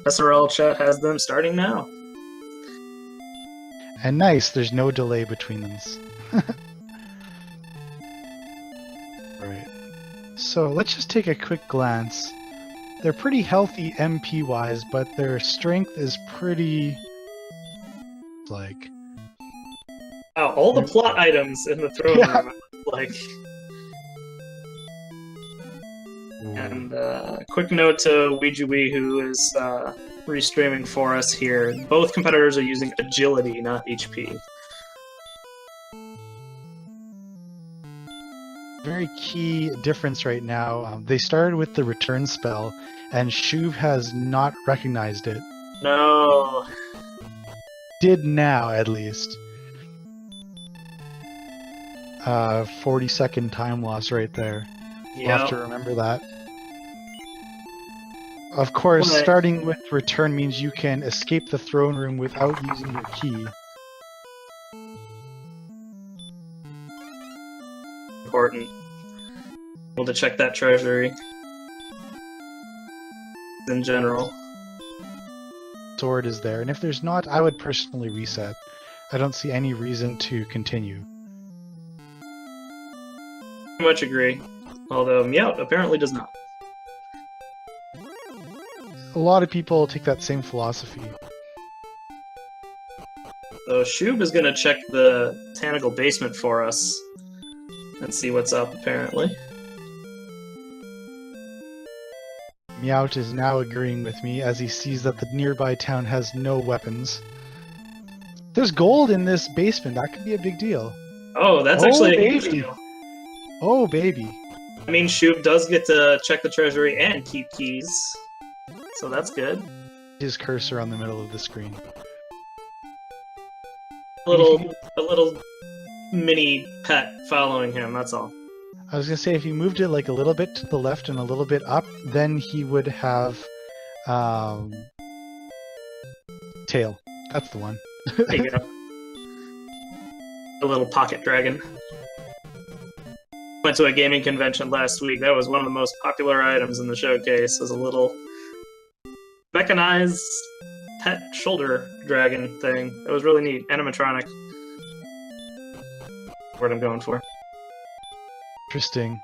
SRL chat has them starting now. And nice, there's no delay between them. Alright. So let's just take a quick glance. They're pretty healthy MP-wise, but their strength is pretty... like... Wow, all the plot items in the throne room, like... And quick note to Ouijui, who is restreaming for us here. Both competitors are using agility, not HP. Very key difference right now. They started with the return spell, and Shoob has not recognized it. No. Did now, at least. 40-second time loss right there. We'll have to remember that. Of course, starting with return means you can escape the throne room without using your key. Important. Able to check that treasury. In general. Sword is there, and if there's not, I would personally reset. I don't see any reason to continue. Pretty much agree. Although Miaut apparently does not. A lot of people take that same philosophy. So Shoob is going to check the botanical basement for us and see what's up, apparently. Miaut is now agreeing with me as he sees that the nearby town has no weapons. There's gold in this basement. That could be a big deal. Oh, that's actually a huge deal. Oh, baby. I mean, Shoob does get to check the treasury and keep keys. So that's good. His cursor on the middle of the screen. A little mini pet following him, that's all. I was going to say, if he moved it like a little bit to the left and a little bit up, then he would have... tail. That's the one. There you go. A little pocket dragon. Went to a gaming convention last week. That was one of the most popular items in the showcase, as a little mechanized pet shoulder dragon thing. It was really neat. Animatronic. What I'm going for. Interesting.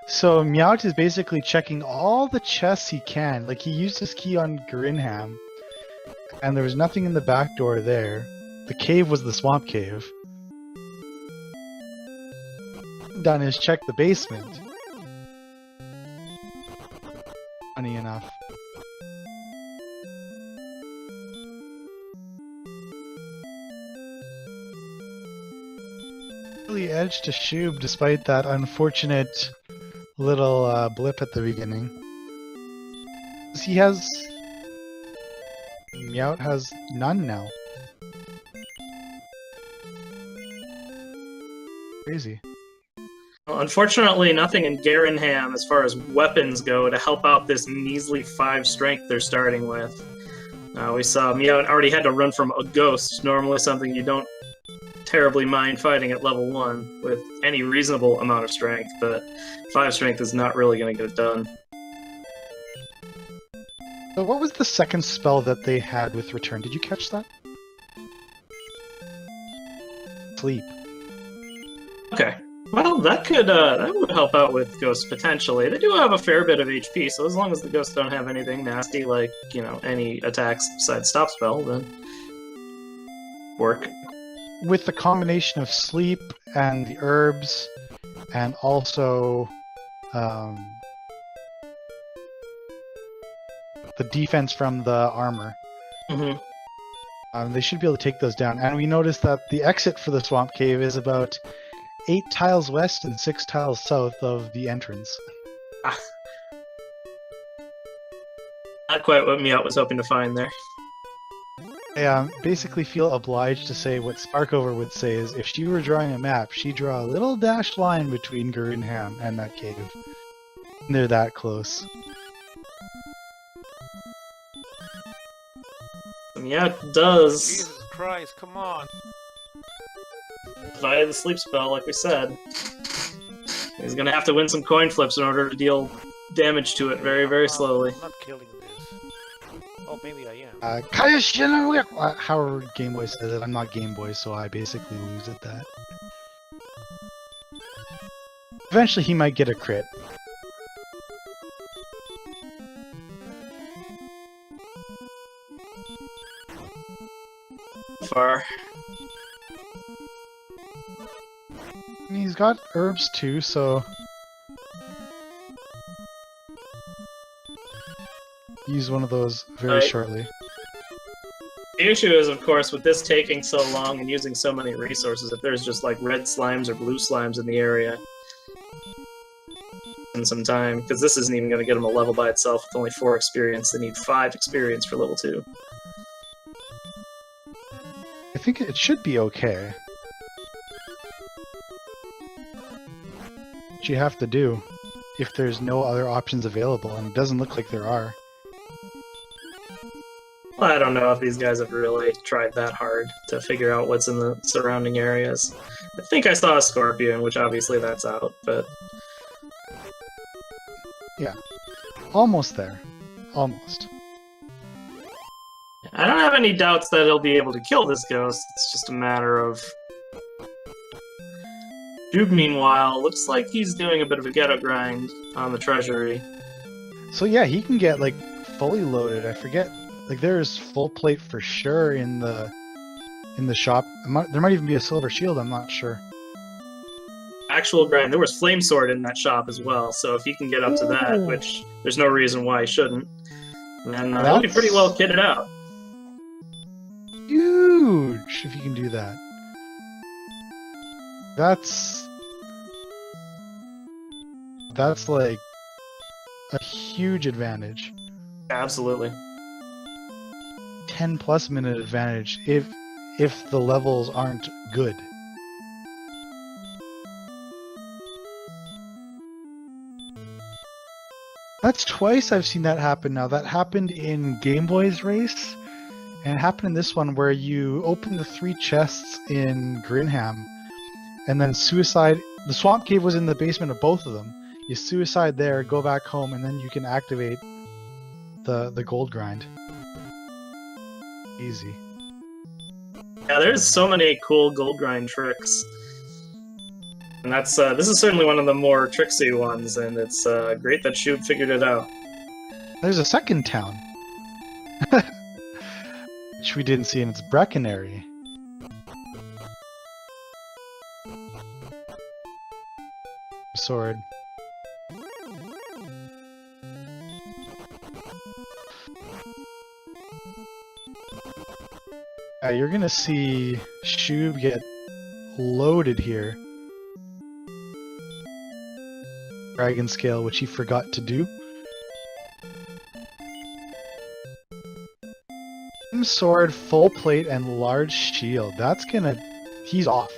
So Miaut is basically checking all the chests he can. Like, he used his key on Grinham, and there was nothing in the back door there. The cave was the swamp cave. Done is check the basement. Funny enough. Really edge to Shoob despite that unfortunate little blip at the beginning. He has... Miaut has none now. Crazy. Well, unfortunately, nothing in Garinham as far as weapons go to help out this measly 5 strength they're starting with. We saw Miaut already had to run from a ghost, normally something you don't terribly mind fighting at level 1 with any reasonable amount of strength, but 5 strength is not really going to get it done. So what was the second spell that they had with Return? Did you catch that? Sleep. Okay. Well, that would help out with ghosts potentially. They do have a fair bit of HP, so as long as the ghosts don't have anything nasty like, you know, any attacks besides stop spell, then work. With the combination of sleep and the herbs, and also the defense from the armor, they should be able to take those down. And we noticed that the exit for the swamp cave is about 8 tiles west and 6 tiles south of the entrance. Not quite what Miaut was hoping to find there. I basically feel obliged to say what Sparkover would say is, if she were drawing a map, she'd draw a little dashed line between Garinham and that cave. They're that close. Miaut does. Jesus Christ, come on. Via the sleep spell, like we said. He's gonna have to win some coin flips in order to deal damage to it very, very slowly. I'm not killing this. Oh, maybe I am. However Game Boy says it, I'm not Game Boy, so I basically lose at that. Eventually he might get a crit. Far. He's got herbs too, so... Use one of those very shortly. The issue is, of course, with this taking so long and using so many resources, if there's just like red slimes or blue slimes in the area, in some time, because this isn't even going to get them a level by itself with only 4 experience. They need 5 experience for level 2. I think it should be okay. What you have to do, if there's no other options available, and it doesn't look like there are. Well, I don't know if these guys have really tried that hard to figure out what's in the surrounding areas. I think I saw a scorpion, which obviously that's out, but... Yeah. Almost there. Almost. I don't have any doubts that he'll be able to kill this ghost. It's just a matter of... Shoob, meanwhile, looks like he's doing a bit of a ghetto grind on the treasury. So yeah, he can get, like, fully loaded. I forget. Like, there's full plate for sure in the shop. There might even be a silver shield, I'm not sure. Actual grind. There was Flame Sword in that shop as well, so if he can get up to that, which there's no reason why he shouldn't, then he'll be pretty well kitted out. Huge if you can do that. That's like a huge advantage. Absolutely. 10+ minute advantage if the levels aren't good. That's twice I've seen that happen now. That happened in Game Boy's race, and it happened in this one where you open the 3 chests in Grinham, and then suicide. The swamp cave was in the basement of both of them. You suicide there, go back home, and then you can activate the gold grind. Easy. Yeah, there's so many cool gold grind tricks. And that's this is certainly one of the more tricksy ones, and it's great that Shoob figured it out. There's a second town. Which we didn't see, and it's Breckenary. Sword. You're gonna see Shoob get loaded here. Dragon Scale, which he forgot to do. Sword, full plate, and large shield. That's gonna... He's off.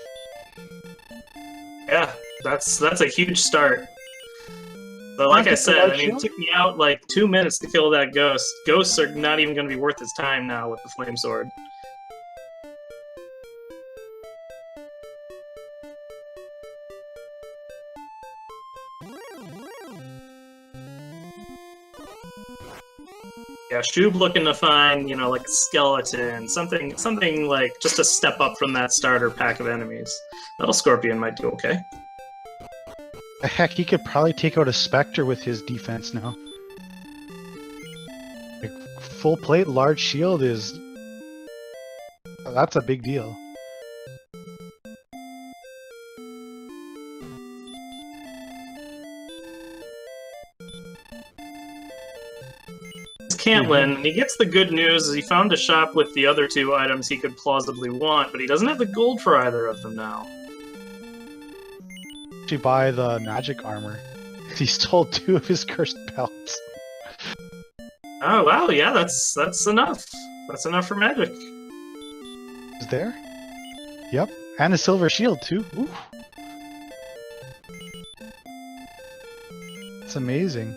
Yeah, that's a huge start. But like I said, I mean, it took me out like 2 minutes to kill that ghost. Ghosts are not even going to be worth his time now with the flame sword. Yeah, Shoob looking to find, you know, like a skeleton, something like just a step up from that starter pack of enemies. Little Scorpion might do okay. Heck, he could probably take out a Spectre with his defense now. Like, full plate, large shield is... That's a big deal. Cantlin, and he gets the good news is he found a shop with the other 2 items he could plausibly want, but he doesn't have the gold for either of them now. To buy the magic armor. He stole 2 of his cursed pelts. Oh wow, yeah, that's enough. That's enough for magic. Is there? Yep, and a silver shield too. Ooh. It's amazing.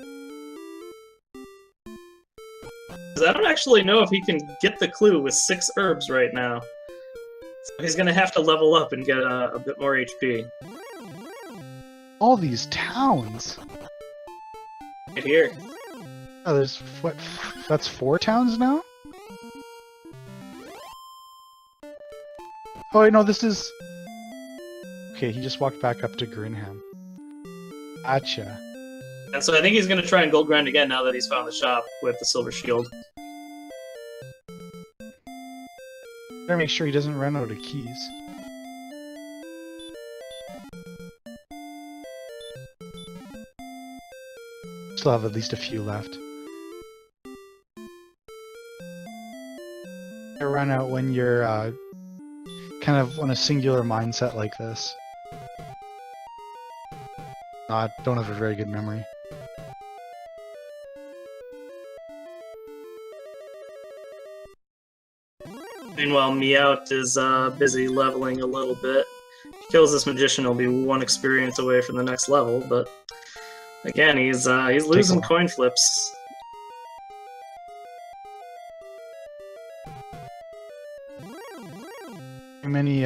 I don't actually know if he can get the clue with 6 herbs right now. So he's gonna have to level up and get a bit more HP. All these towns. right here. Oh, there's what? That's 4 towns now? Oh, wait, no, this is... Okay, he just walked back up to Grinham. Gotcha. And so I think he's going to try and gold grind again now that he's found the shop with the silver shield. Better make sure he doesn't run out of keys. Still have at least a few left. I run out when you're kind of on a singular mindset like this. I don't have a very good memory. Meanwhile, Miaut is busy leveling a little bit. If he kills this magician, he'll be 1 experience away from the next level, but again, he's losing coin flips. Too many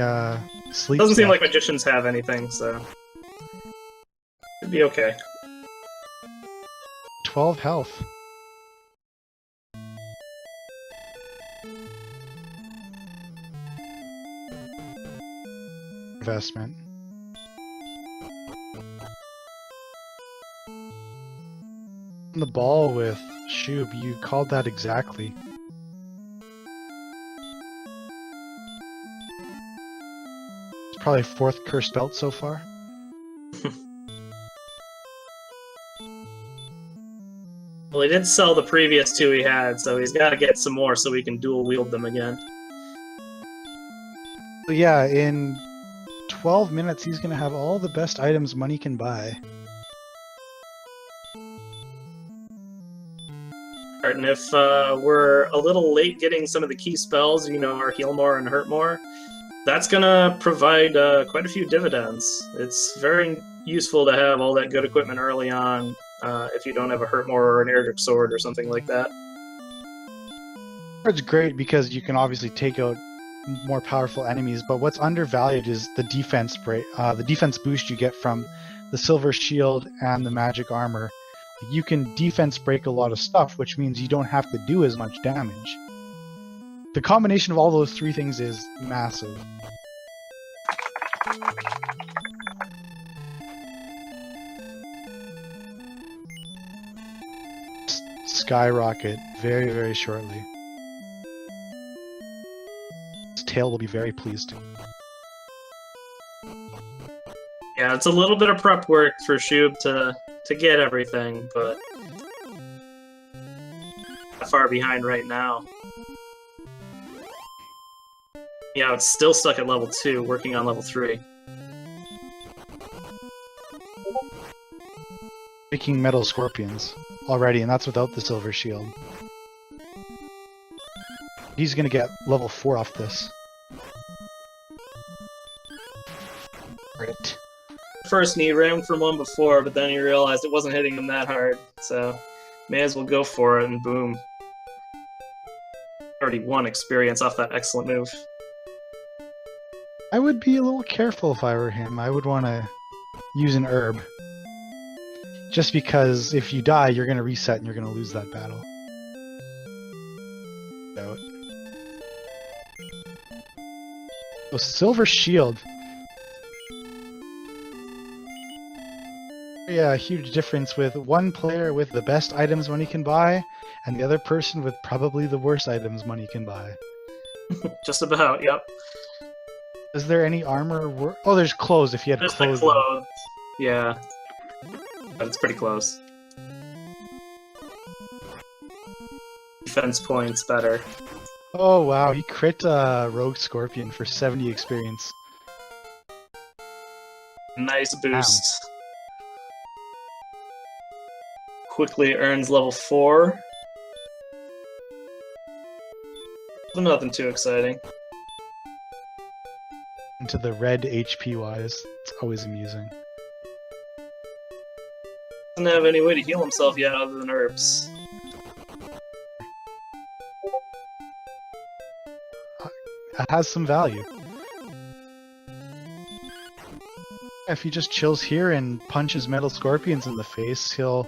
sleep. Doesn't seem like magicians have anything, so it'd be okay. 12 health. Investment. On the ball with Shoob, you called that exactly. It's probably 4th cursed belt so far. Well, he did sell the previous 2 he had, so he's got to get some more so we can dual wield them again. So yeah, in 12 minutes he's gonna have all the best items money can buy. And if we're a little late getting some of the key spells, you know, our heal more and hurt more, that's gonna provide quite a few dividends. It's very useful to have all that good equipment early on if you don't have a hurt more or an Erdrick sword or something like that. It's great because you can obviously take out more powerful enemies, but what's undervalued is the defense boost you get from the silver shield and the magic armor. You can defense break a lot of stuff, which means you don't have to do as much damage. The combination of all those 3 things is massive. Skyrocket very, very shortly. His tail will be very pleased. Yeah, it's a little bit of prep work for Shoob to get everything, but not far behind right now. Yeah, it's still stuck at level 2, working on level 3. Making metal scorpions already, and that's without the silver shield. He's gonna get level 4 off this. Great. First, and he ran from one before, but then he realized it wasn't hitting him that hard, so may as well go for it, and boom. Already 1 experience off that excellent move. I would be a little careful if I were him. I would want to use an herb. Just because if you die, you're going to reset and you're going to lose that battle. So, silver shield. Yeah, a huge difference with one player with the best items money can buy, and the other person with probably the worst items money can buy. Just about, yep. Is there any armor? Oh, there's clothes if you had clothes. There's the clothes, yeah. But it's pretty close. Defense points better. Oh wow, he crit Rogue Scorpion for 70 experience. Nice boost. Quickly earns level 4. Nothing too exciting. Into the red HP wise, it's always amusing. Doesn't have any way to heal himself yet other than herbs. That has some value. If he just chills here and punches metal scorpions in the face, he'll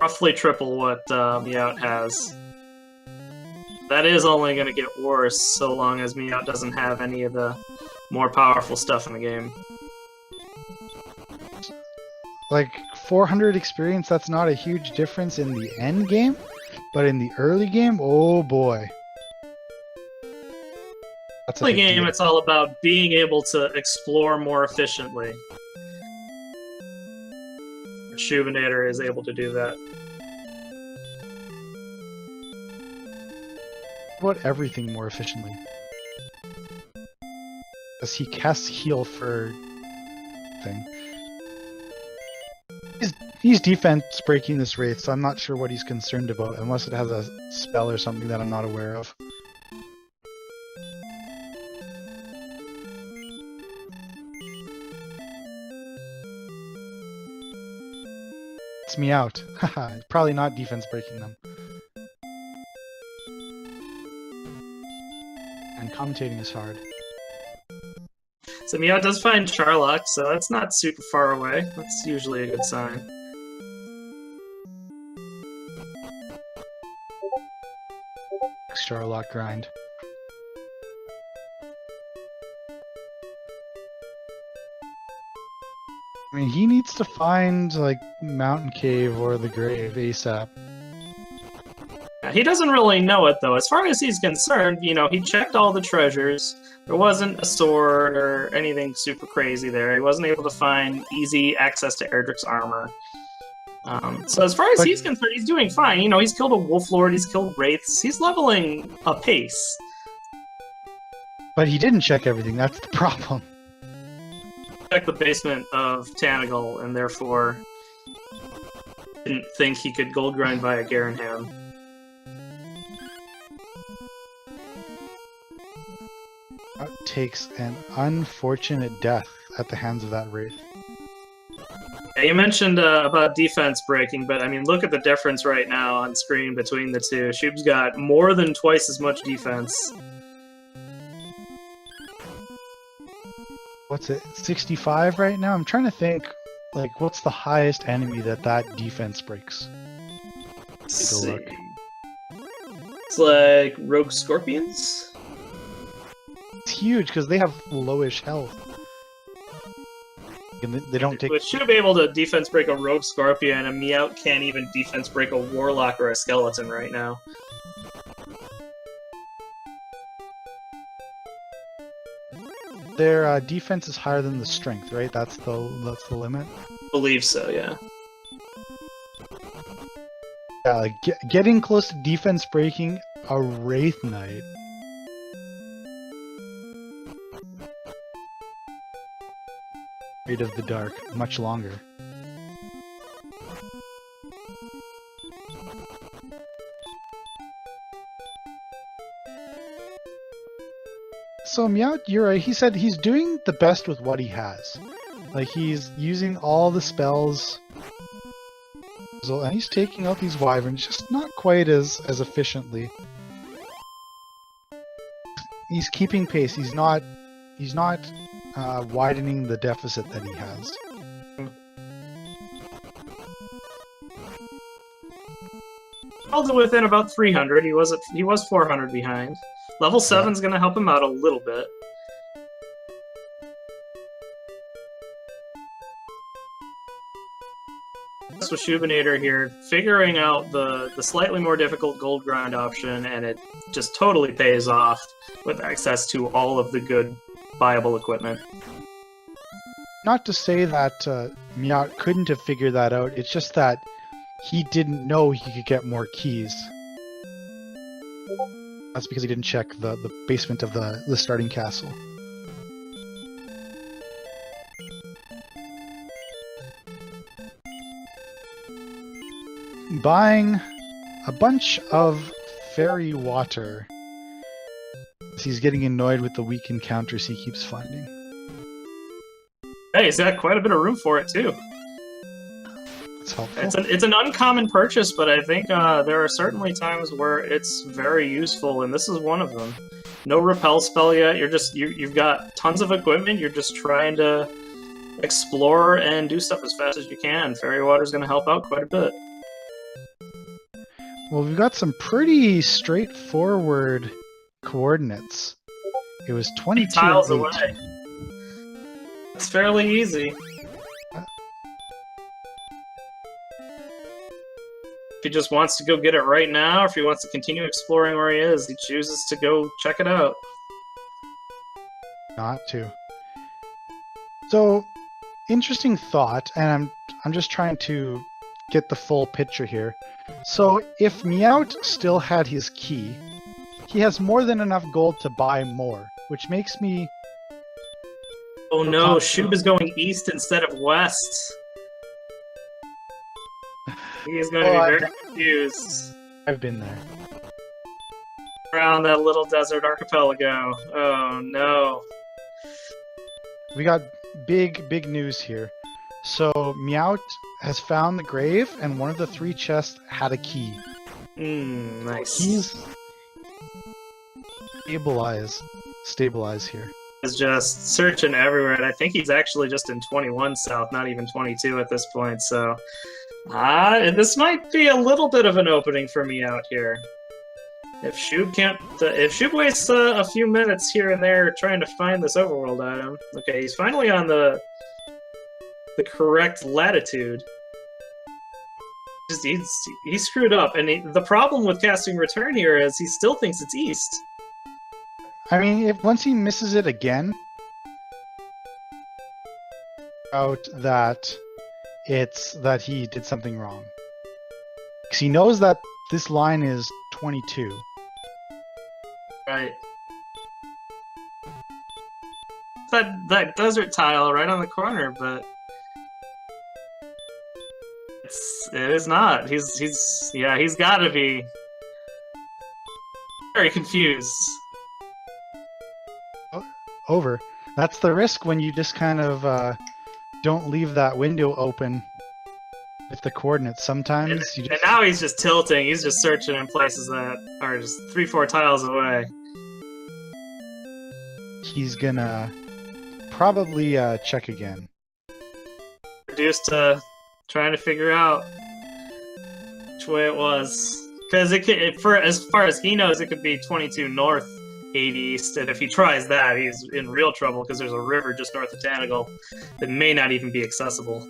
roughly triple what Miaut has. That is only going to get worse so long as Miaut doesn't have any of the more powerful stuff in the game. Like 400 experience, that's not a huge difference in the end game, but in the early game, oh boy. That's In the game, it's all about being able to explore more efficiently. Shoobinator is able to do that. About everything more efficiently. Because he casts heal for thing. He's defense breaking this Wraith, so I'm not sure what he's concerned about, unless it has a spell or something that I'm not aware of. It's Miaut. Haha, probably not defense breaking them. And commentating is hard. So Miaut does find Charlock, so that's not super far away. That's usually a good sign. Charlock grind. I mean, he needs to find, like, Mountain Cave or the Grave ASAP. He doesn't really know it, though. As far as he's concerned, you know, he checked all the treasures. There wasn't a sword or anything super crazy there. He wasn't able to find easy access to Erdrick's armor. So as far as he's concerned, he's doing fine. You know, he's killed a Wolf Lord, he's killed Wraiths. He's leveling apace. But he didn't check everything, that's the problem. Check the basement of Tanagal, and therefore didn't think he could gold grind via Garenham. That takes an unfortunate death at the hands of that Wraith. Yeah, you mentioned about defense breaking, but I mean, look at the difference right now on screen between the two. Shoob's got more than twice as much defense. What's it, 65 right now? I'm trying to think, like, what's the highest enemy that defense breaks? Let's see. It's like Rogue Scorpions? It's huge, because they have lowish health. And they don't take... It should be able to defense break a Rogue Scorpion, and Miaut can't even defense break a Warlock or a Skeleton right now. Their defense is higher than the strength, right? That's the limit? I believe so, yeah. Yeah, like getting close to defense breaking a Wraith Knight. Of the dark, much longer. So Miaut, you're right. He said he's doing the best with what he has. Like, he's using all the spells, and he's taking out these wyverns, just not quite as efficiently. He's keeping pace. He's not widening the deficit that he has. Held it within about 300. He was 400 behind. Level 7's going to help him out a little bit. That's with Shoobinator here, figuring out the slightly more difficult gold grind option, and it just totally pays off with access to all of the good viable equipment. Not to say that Miaut couldn't have figured that out, it's just that he didn't know he could get more keys. That's because he didn't check the basement of the starting castle. Buying a bunch of fairy water. He's getting annoyed with the weak encounters he keeps finding. Hey, he's got quite a bit of room for it, too. That's helpful. It's an uncommon purchase, but I think there are certainly times where it's very useful, and this is one of them. No repel spell yet. You've got tons of equipment. You're just trying to explore and do stuff as fast as you can. Fairy water's going to help out quite a bit. Well, we've got some pretty straightforward coordinates. It was 22 tiles and 8. away. It's fairly easy. If he just wants to go get it right now, or if he wants to continue exploring where he is, he chooses to go check it out. Not to. So, interesting thought, and I'm just trying to get the full picture here. So, if Miaut still had his key, he has more than enough gold to buy more, which makes me... Oh no, Shoob is going east instead of west. He is going to be very confused. I've been there. Around that little desert archipelago. Oh no. We got big news here. So, Miaut has found the grave, and one of the 3 chests had a key. Nice. He's... Stabilize here. Is just searching everywhere, and I think he's actually just in 21 south, not even 22 at this point, so... this might be a little bit of an opening for me out here. If Shoob wastes a few minutes here and there trying to find this overworld item... Okay, he's finally on the correct latitude. He screwed up, and the problem with casting Return here is he still thinks it's east. I mean, once he misses it again, out that it's that he did something wrong. Because he knows that this line is 22. Right. That desert tile right on the corner, but it is not. He's got to be very confused. Over. That's the risk when you just kind of don't leave that window open with the coordinates. Sometimes you just... And now he's just tilting. He's just searching in places that are just 3-4 tiles away. He's gonna probably check again. Reduced to trying to figure out which way it was. Because as far as he knows, it could be 22 north, 8 east, and if he tries that, he's in real trouble because there's a river just north of Tanagal that may not even be accessible.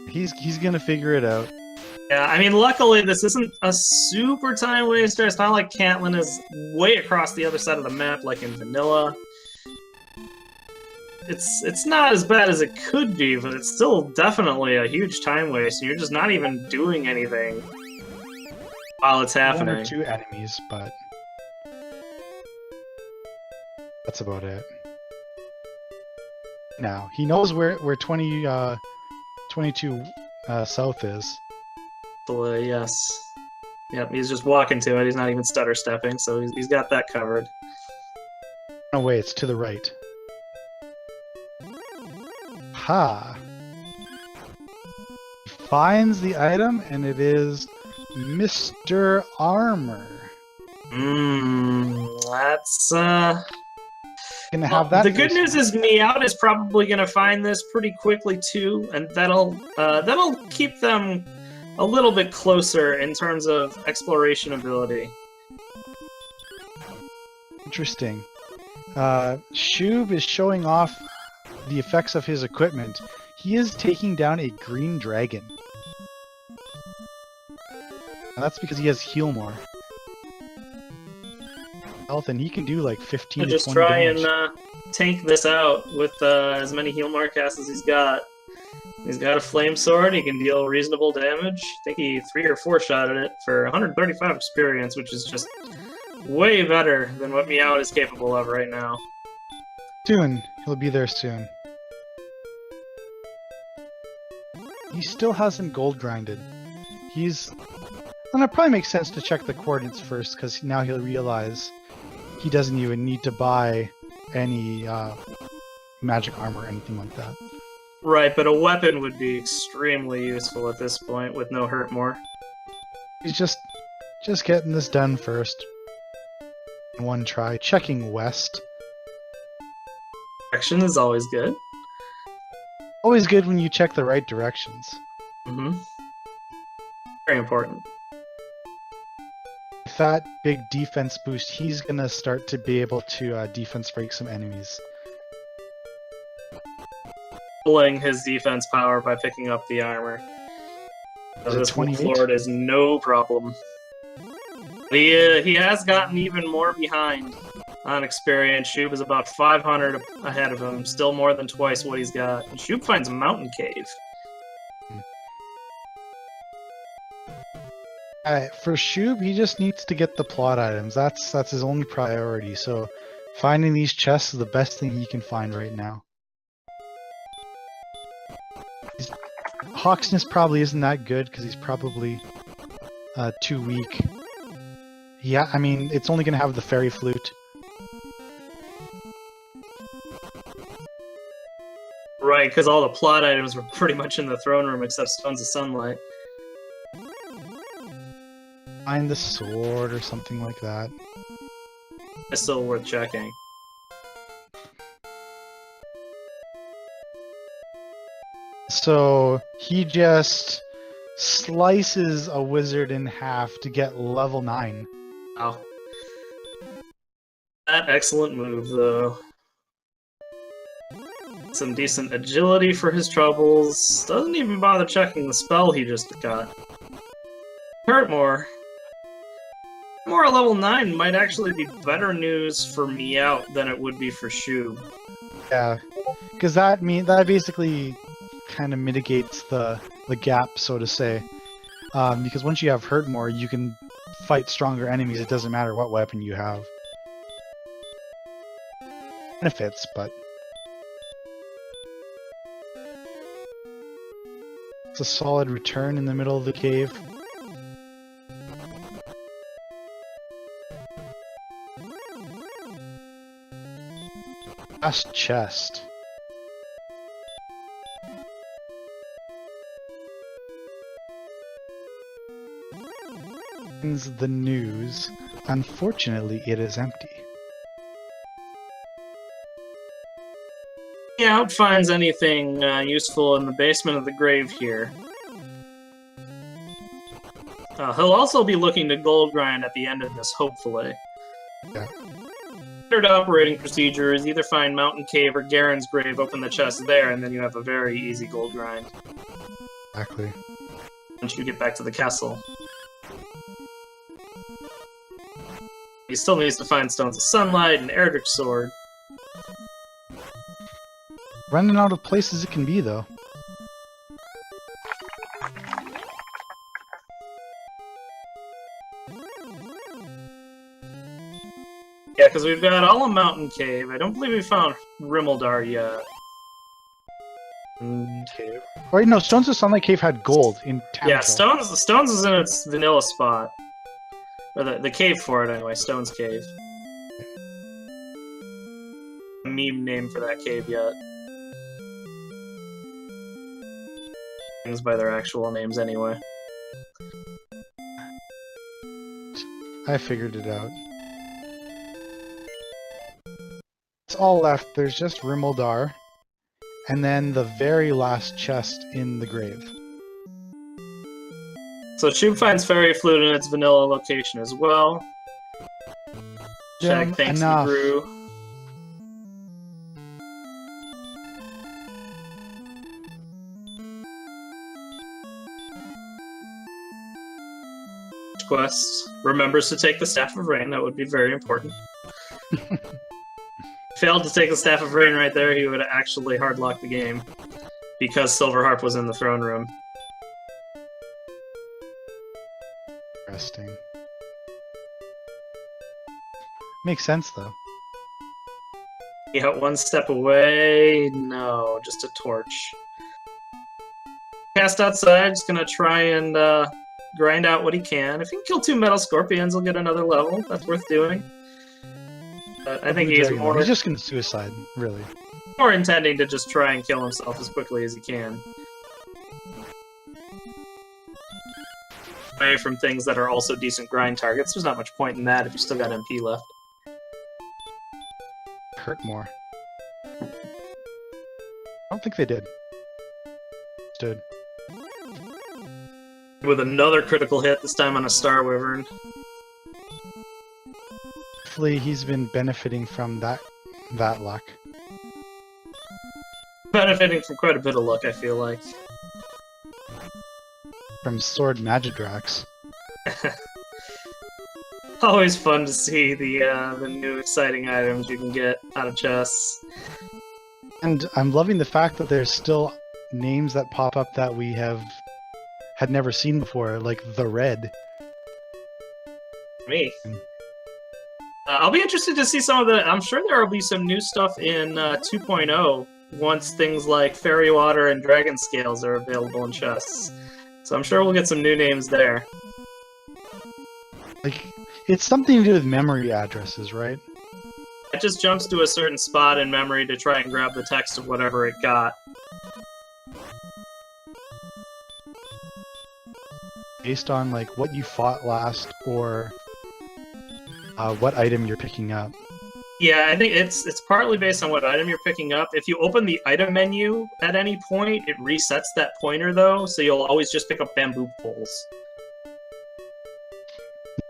He's gonna figure it out. Yeah, I mean, luckily this isn't a super time waster. It's not like Cantlin is way across the other side of the map like in Vanilla. It's not as bad as it could be, but it's still definitely a huge time waste. You're just not even doing anything while it's happening. 1 or 2 enemies, but that's about it. Now, he knows where 22 south is. Yes. Yep, he's just walking to it. He's not even stutter stepping, so he's got that covered. No way, it's to the right. Ha! He finds the item, and it is Mr. Armor. That's Gonna have that. The good news is Miaut is probably gonna find this pretty quickly too, and that'll keep them a little bit closer in terms of exploration ability. Interesting. Shoob is showing off the effects of his equipment. He is taking down a green dragon. And that's because he has heal more health, and he can do like 15 to 20 just try damage. and tank this out with as many heal more casts as he's got. He's got a flame sword. He can deal reasonable damage. I think he 3 or 4 shot at it for 135 experience, which is just way better than what Miaut is capable of right now. Soon. He'll be there soon. He still hasn't gold grinded. And it probably makes sense to check the coordinates first, because now he'll realize he doesn't even need to buy any magic armor or anything like that. Right, but a weapon would be extremely useful at this point with no hurt more. He's just getting this done first. In one try. Checking west. Direction is always good. Always good when you check the right directions. Mm-hmm. Very important. that big defense boost, he's gonna start to be able to defense break some enemies. Pulling his defense power by picking up the armor. So Is it this 28? Lord is no problem. He has gotten even more behind on experience. Shoob is about 500 ahead of him, still more than twice what he's got. And Shoob finds a mountain cave. For Shoob, he just needs to get the plot items. That's his only priority. So finding these chests is the best thing he can find right now. Hawksness probably isn't that good because he's probably too weak. Yeah, I mean, it's only going to have the fairy flute. Right, because all the plot items were pretty much in the throne room except Stones of Sunlight. Find the sword or something like that. It's still worth checking. So he just slices a wizard in half to get level 9. Wow. That excellent move, though. Some decent agility for his troubles. Doesn't even bother checking the spell he just got. Hurtmore. More level 9 might actually be better news for Miaut than it would be for Shoob. Yeah, because that basically kind of mitigates the gap, so to say. Because once you have Hurtmore, you can fight stronger enemies. It doesn't matter what weapon you have. Benefits, but it's a solid return in the middle of the cave. Last chest. The news. Unfortunately, it is empty. Miaut finds anything useful in the basement of the grave here. He'll also be looking to gold grind at the end of this, hopefully. Yeah. Standard operating procedure is either find Mountain Cave or Garen's grave, open the chest there, and then you have a very easy gold grind. Exactly. Once you get back to the castle. He still needs to find Stones of Sunlight and Erdrick's sword. Running out of places it can be, though. Yeah, because we've got all a Mountain Cave. I don't believe we found Rimmeldar yet. Cave. Wait, no, Stones of Sunlight Cave had gold in town. Yeah, Stones is in its vanilla spot. Or the cave for it, anyway. Stones Cave. Meme name for that cave yet. Things by their actual names, anyway. I figured it out. It's all left. There's just Rimmeldar, and then the very last chest in the grave. So Shoob finds Fairy Flute in its vanilla location as well. Shag thanks enough. Brew. Quest remembers to take the Staff of Rain. That would be very important. Failed to take the Staff of Rain right there, he would actually hardlock the game because Silverharp was in the throne room. Interesting. Makes sense, though. He got one step away. No, just a torch. Cast outside, just gonna try and grind out what he can. If he can kill 2 metal scorpions, he'll get another level. That's worth doing. I think he's He's just gonna suicide, really. more intending to just try and kill himself as quickly as he can. Away from things that are also decent grind targets. There's not much point in that if you still got MP left. Hurt more. I don't think they did. Stood. With another critical hit, this time on a Star Wyvern. Hopefully he's been benefiting from that luck. Benefiting from quite a bit of luck, I feel like. From Sword Magidrax. Always fun to see the new exciting items you can get out of chests. And I'm loving the fact that there's still names that pop up that we had never seen before, like the Red. Me. I'll be interested to see some of the... I'm sure there will be some new stuff in 2.0 once things like Fairy Water and Dragon Scales are available in chests. So I'm sure we'll get some new names there. Like, it's something to do with memory addresses, right? It just jumps to a certain spot in memory to try and grab the text of whatever it got. Based on, like, what you fought last or what item you're picking up. Yeah, I think it's partly based on what item you're picking up. If you open the item menu at any point, it resets that pointer, though, so you'll always just pick up bamboo poles.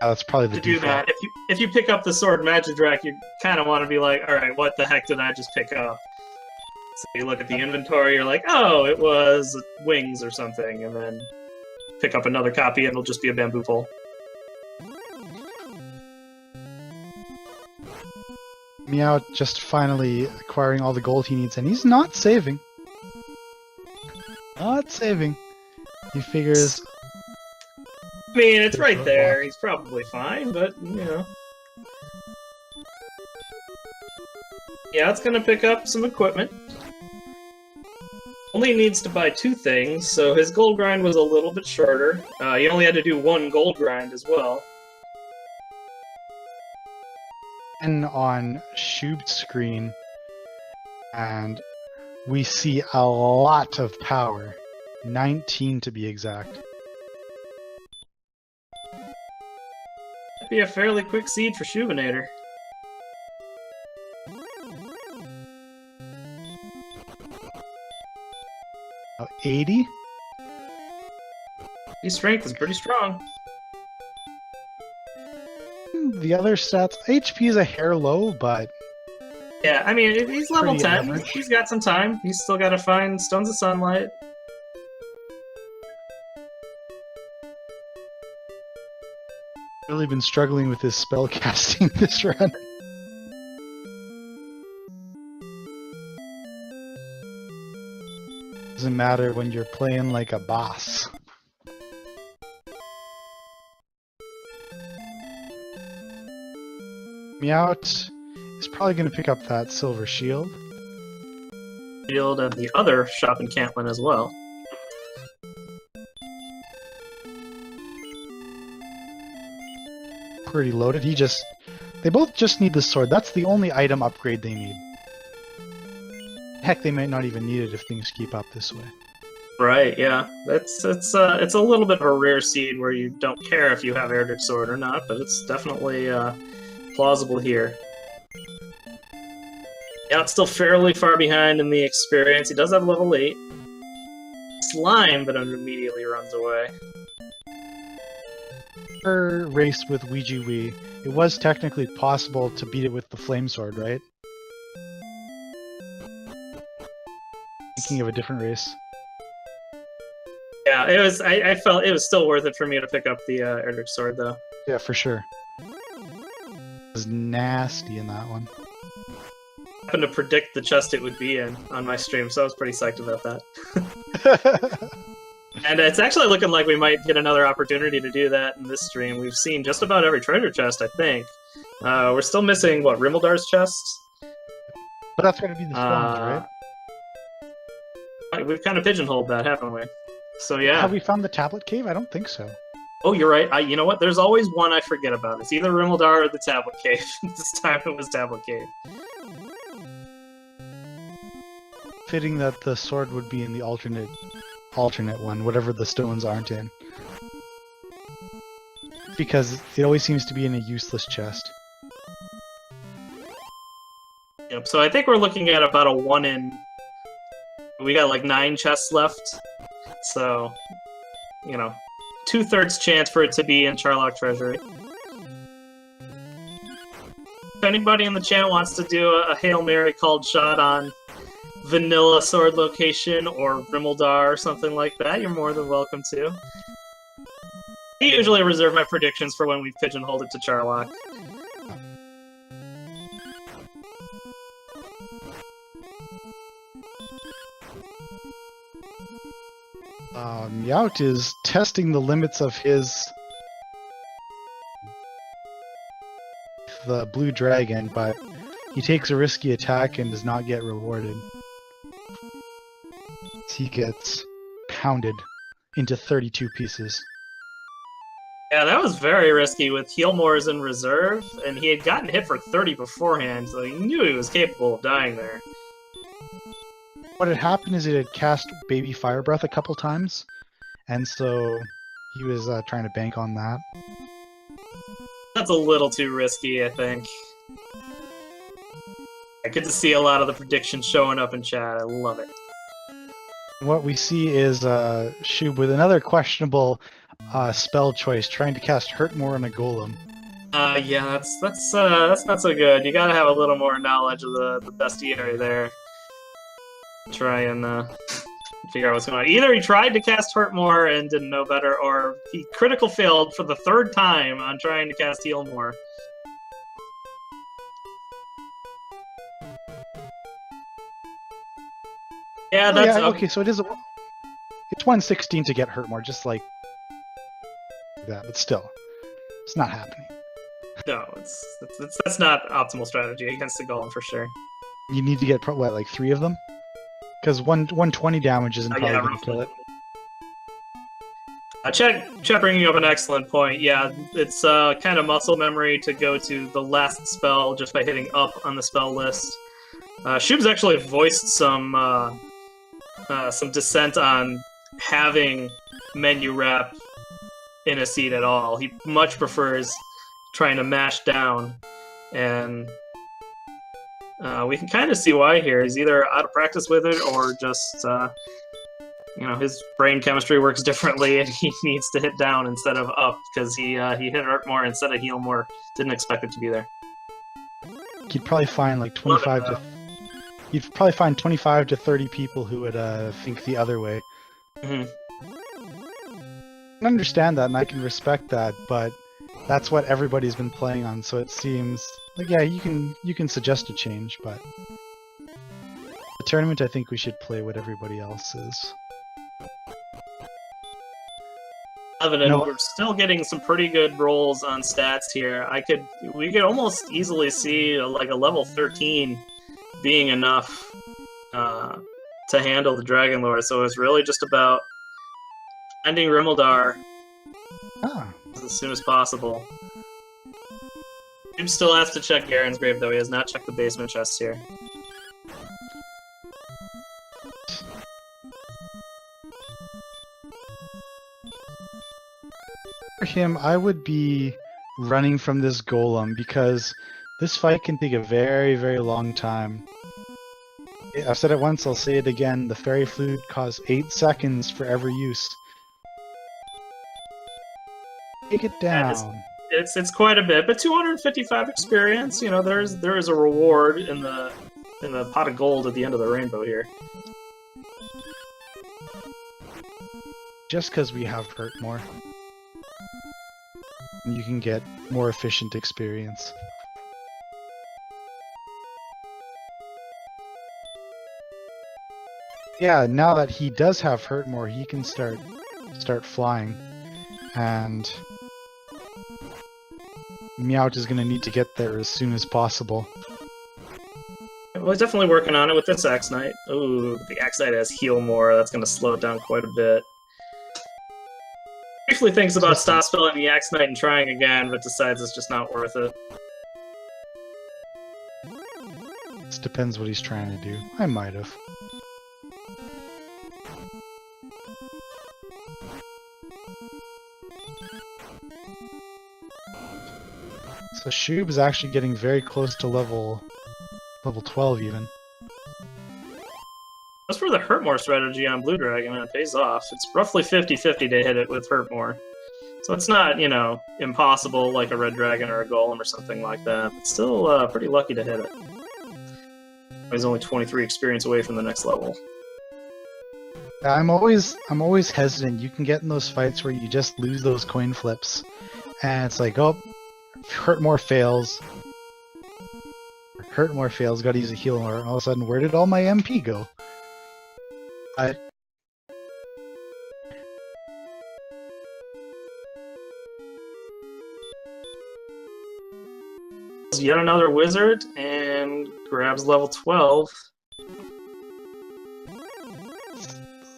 Yeah, that's probably the to default. do that. If you pick up the Sword Magidrack, you kind of want to be like, alright, what the heck did I just pick up? So you look at the inventory, you're like, oh, it was wings or something, and then pick up another copy and it'll just be a bamboo pole. Miaut just finally acquiring all the gold he needs, and he's not saving. Not saving. He figures... I mean, it's right there. He's probably fine, but, you know. Yeah, it's gonna pick up some equipment. Only needs to buy 2 things, so his gold grind was a little bit shorter. He only had to do 1 gold grind as well. And on Shoob's screen, and we see a lot of power. 19 to be exact. That'd be a fairly quick seed for Shoobinator. Oh, 80? His strength is pretty strong. The other stats, HP is a hair low, but... Yeah, I mean, he's level Pretty 10. average. He's got some time. He's still got to find Stones of Sunlight. Really been struggling with his spell casting this run. Doesn't matter when you're playing like a boss. Miaut is probably going to pick up that silver shield. Shield and the other shop in Cantlin as well. Pretty loaded. They both just need the sword. That's the only item upgrade they need. Heck, they might not even need it if things keep up this way. Right, yeah. It's a little bit of a rare seed where you don't care if you have Erdrick's sword or not, but it's definitely plausible here. Yeah, it's still fairly far behind in the experience. He does have level 8. Slime, but immediately runs away. Per race with Ouija Wii, it was technically possible to beat it with the flame sword, right? Thinking of a different race. Yeah, it was. I felt it was still worth it for me to pick up the Erdrick's sword, though. Yeah, for sure. It was nasty in that one. I happened to predict the chest it would be in on my stream, so I was pretty psyched about that. And it's actually looking like we might get another opportunity to do that in this stream. We've seen just about every treasure chest, I think. We're still missing, what, Rimeldar's chest? But that's going to be the stones, right? We've kind of pigeonholed that, haven't we? So yeah. Have we found the tablet cave? I don't think so. Oh, you're right. You know what? There's always one I forget about. It's either Rimeldar or the Tablet Cave. This time it was Tablet Cave. Fitting that the sword would be in the alternate one, whatever the stones aren't in. Because it always seems to be in a useless chest. Yep, so I think we're looking at about a 1 in... We got like 9 chests left. So, you know, 2/3 chance for it to be in Charlock Treasury. If anybody in the chat wants to do a Hail Mary called shot on Vanilla Sword Location or Rimmildar or something like that, you're more than welcome to. I usually reserve my predictions for when we pigeonholed it to Charlock. Miaut is testing the limits of the blue dragon, but he takes a risky attack and does not get rewarded. He gets pounded into 32 pieces. Yeah, that was very risky with Healmore's in reserve, and he had gotten hit for 30 beforehand, so he knew he was capable of dying there. What had happened is it had cast Baby Fire Breath a couple times, and so he was trying to bank on that. That's a little too risky, I think. I get to see a lot of the predictions showing up in chat. I love it. What we see is Shoob with another questionable spell choice, trying to cast Hurt More on a golem. Yeah, that's not so good. You gotta have a little more knowledge of the bestiary there. Try and figure out what's going on. Either he tried to cast Hurt More and didn't know better, or he critical failed for the 3rd time on trying to cast Heal More. Yeah, that's okay. So it's 116 to get Hurt More, just like that, but still, it's not happening. No, that's not optimal strategy against the golem for sure. You need to get what, like 3 of them, because 120 damage isn't probably going to kill it. Chet bringing up an excellent point. Yeah, it's kind of muscle memory to go to the last spell just by hitting up on the spell list. Shoob's actually voiced some dissent on having menu rep in a seat at all. He much prefers trying to mash down, and we can kind of see why here. He's either out of practice with it or just, his brain chemistry works differently and he needs to hit down instead of up because he hit Hurt More instead of Heal More. Didn't expect it to be there. You'd probably find like 25 to... You'd probably find 25 to 30 people who would think the other way. Mm-hmm. I understand that and I can respect that, but that's what everybody's been playing on, so it seems like, yeah, you can suggest a change, but the tournament, I think we should play what everybody else is. We're still getting some pretty good rolls on stats here. We could almost easily see like a level 13 being enough to handle the Dragon Lord, so it's really just about ending Rimmildar as soon as possible. Jim still has to check Garen's grave, though. He has not checked the basement chests here. For him, I would be running from this golem because this fight can take a very, very long time. I've said it once, I'll say it again. The Fairy Flute costs 8 seconds for every use. Take it down. It's quite a bit, but 255 experience. You know, there is a reward in the pot of gold at the end of the rainbow here. Just because we have Hurt More, you can get more efficient experience. Yeah, now that he does have Hurt More, he can start flying, and Miaut is going to need to get there as soon as possible. Well, he's definitely working on it with this Axe Knight. Ooh, the Axe Knight has Heal More. That's going to slow it down quite a bit. Briefly thinks about stop spelling the Axe Knight and trying again, but decides it's just not worth it. This depends what he's trying to do. I might have. So Shoob is actually getting very close to level 12 even. As for the Hurt More strategy on Blue Dragon, it pays off. It's roughly 50-50 to hit it with Hurt More. So it's not, you know, impossible like a red dragon or a golem or something like that. But still pretty lucky to hit it. He's only 23 experience away from the next level. I'm always hesitant. You can get in those fights where you just lose those coin flips, and it's like, oh, hurt more fails. Hurt more fails. Got to use a heal more. And all of a sudden, where did all my MP go? Yet another wizard and grabs level 12.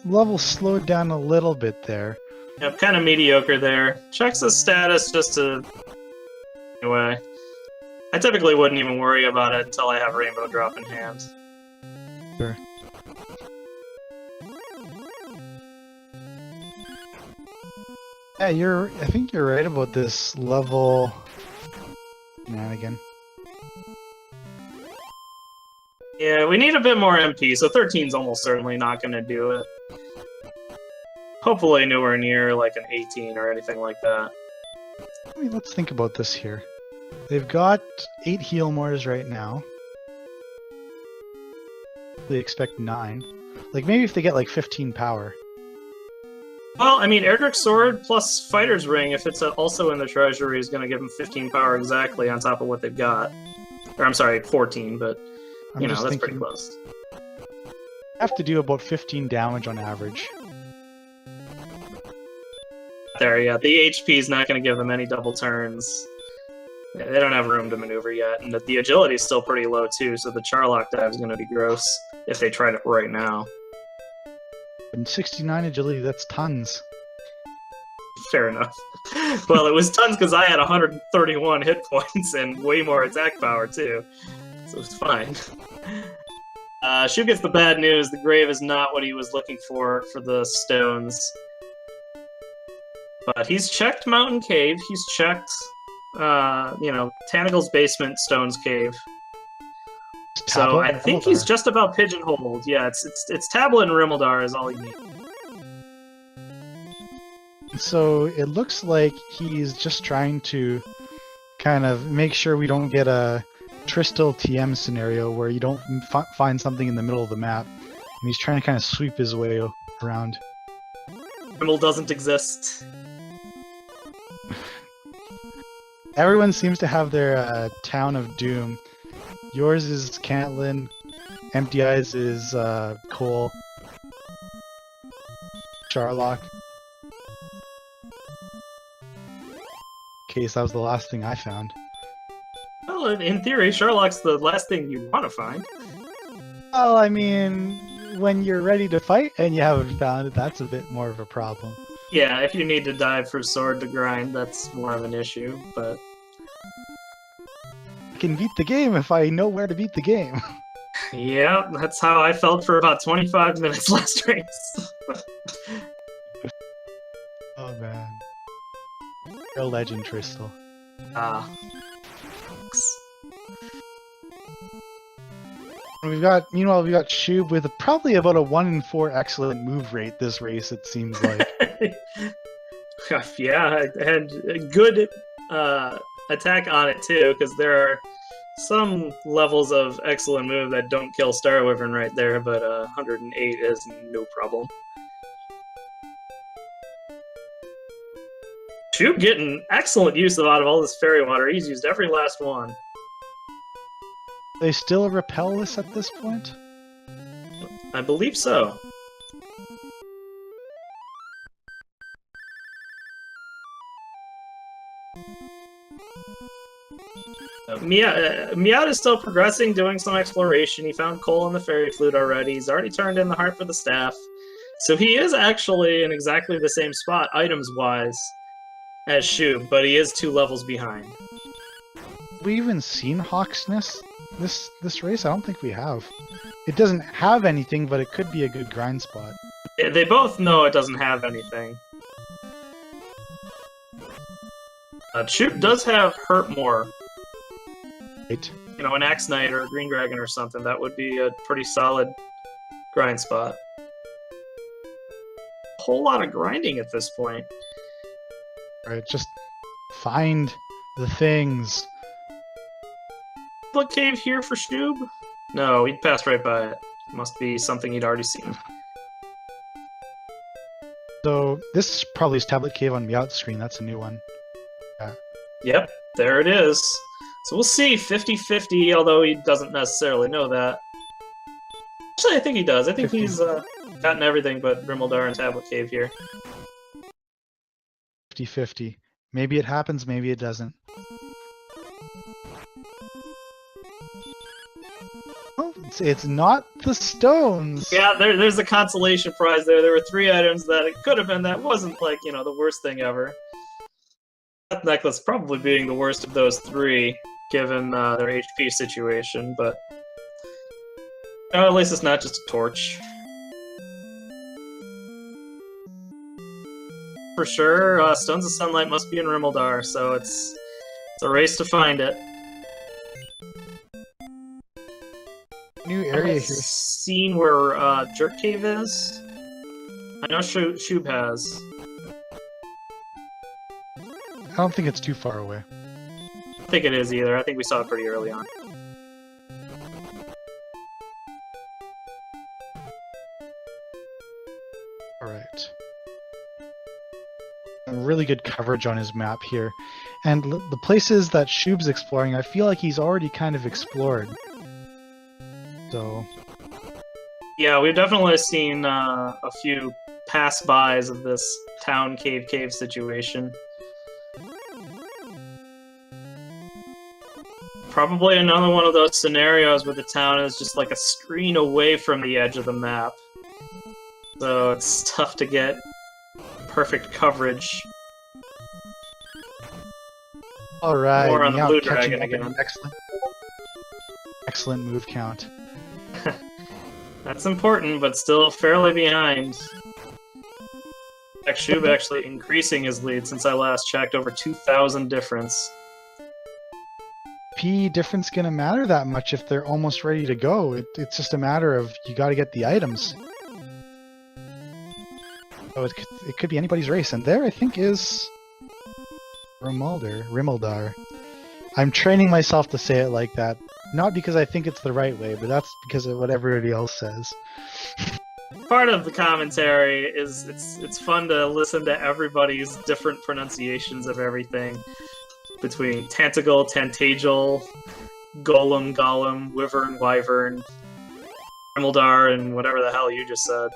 Level slowed down a little bit there. Yep, kind of mediocre there. Checks his status just to... Anyway, I typically wouldn't even worry about it until I have Rainbow Drop in hand. Sure. Yeah, I think you're right about this level... Shenanigan. Yeah, we need a bit more MP, so 13's almost certainly not going to do it. Hopefully nowhere near like an 18 or anything like that. I mean, let's think about this here. They've got 8 heal mores right now. They expect 9. Like, maybe if they get like 15 power. Well, I mean, Erdrick's Sword plus Fighter's Ring, if it's also in the treasury, is going to give them 15 power exactly on top of what they've got. Or, I'm sorry, 14, but, you know, that's pretty close. Have to do about 15 damage on average. There, yeah. The HP is not going to give them any double turns. They don't have room to maneuver yet, and the agility is still pretty low, too, so the Charlock dive is going to be gross if they tried it right now. And 69 agility, that's tons. Fair enough. Well, it was tons because I had 131 hit points and way more attack power, too. So it's fine. Shu gets the bad news. The grave is not what he was looking for the stones. But he's checked Mountain Cave. He's checked, Tantagle's Basement Stones Cave. So I think he's just about pigeonholed. Yeah, it's Tablet and Rimmildar is all you need. So it looks like he's just trying to kind of make sure we don't get a Tristal TM scenario where you don't find something in the middle of the map, and he's trying to kind of sweep his way around. Rimmel doesn't exist. Everyone seems to have their Town of Doom. Yours is Cantlin, Empty Eyes is Cole, Charlock. Case, that was the last thing I found. Well, in theory, Charlock's the last thing you want to find. Well, I mean, when you're ready to fight and you haven't found it, that's a bit more of a problem. Yeah, if you need to dive for sword to grind, that's more of an issue, but... I can beat the game if I know where to beat the game. Yeah, that's how I felt for about 25 minutes last race. Oh man. Real legend, Tristal. Ah. Meanwhile, we've got Shoob with probably about a 1 in 4 excellent move rate this race, it seems like. Yeah, and a good attack on it too, because there are some levels of excellent move that don't kill Star Wyvern right there, but 108 is no problem. Shoob getting excellent use out of all this fairy water. He's used every last one. They still repel this at this point? I believe so. Miaut is still progressing, doing some exploration. He found coal in the fairy flute already. He's already turned in the heart for the staff. So he is actually in exactly the same spot, items-wise, as Shoob, but he is 2 levels behind. Have we even seen Hawk's Nest this race? I don't think we have. It doesn't have anything, but it could be a good grind spot. They both know it doesn't have anything. Shoob does have Hurt More. Right. You know, an Axe Knight or a Green Dragon or something. That would be a pretty solid grind spot. A whole lot of grinding at this point. Alright, just find the things. Look, cave here for Shoob? No, he'd passed right by it. Must be something he'd already seen. So this is probably his tablet cave on Miaut's screen. That's a new one. Yeah. Yep, there it is. So we'll see, 50-50, although he doesn't necessarily know that. Actually, I think he does. I think 50. he's gotten everything but Rimildar and Tablet Cave here. 50-50. Maybe it happens, maybe it doesn't. Oh, it's not the stones. Yeah, there's a consolation prize there. There were 3 items that it could have been that wasn't, like, you know, the worst thing ever. That necklace probably being the worst of those 3, given their HP situation, but... Oh, at least it's not just a torch. For sure, Stones of Sunlight must be in Rimildar, so it's a race to find it. New area here. Seen where Jerk Cave is? I know Shoob has. I don't think it's too far away. I don't think it is either. I think we saw it pretty early on. Alright. Really good coverage on his map here. And the places that Shoob's exploring, I feel like he's already kind of explored. So... Yeah, we've definitely seen a few pass-bys of this town cave situation. Probably another one of those scenarios where the town is just like a screen away from the edge of the map. So it's tough to get perfect coverage. Alright, More on the Blue catching Dragon up in again. Excellent move count. That's important, but still fairly behind. Shoob actually increasing his lead since I last checked, over 2,000 difference. P difference gonna matter that much if they're almost ready to go. It's just a matter of you gotta get the items. So it could be anybody's race, and there I think is Rimildar. I'm training myself to say it like that, not because I think it's the right way, but that's because of what everybody else says. Part of the commentary is it's fun to listen to everybody's different pronunciations of everything. Between Tantagle, Tantagel, Golem, Gollum, Wyvern, Wyvern, Rimildar, and whatever the hell you just said.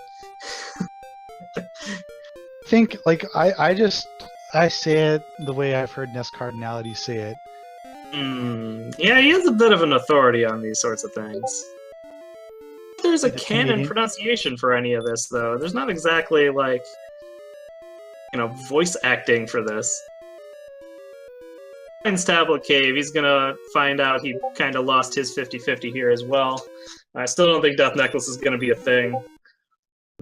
I think, like, I say it the way I've heard Nest Cardinality say it. Yeah, he has a bit of an authority on these sorts of things. There's a canon pronunciation for any of this, though. There's not exactly, like, you know, voice acting for this. Finds Tablet Cave, he's gonna find out he kind of lost his 50-50 here as well. I still don't think Death Necklace is gonna be a thing.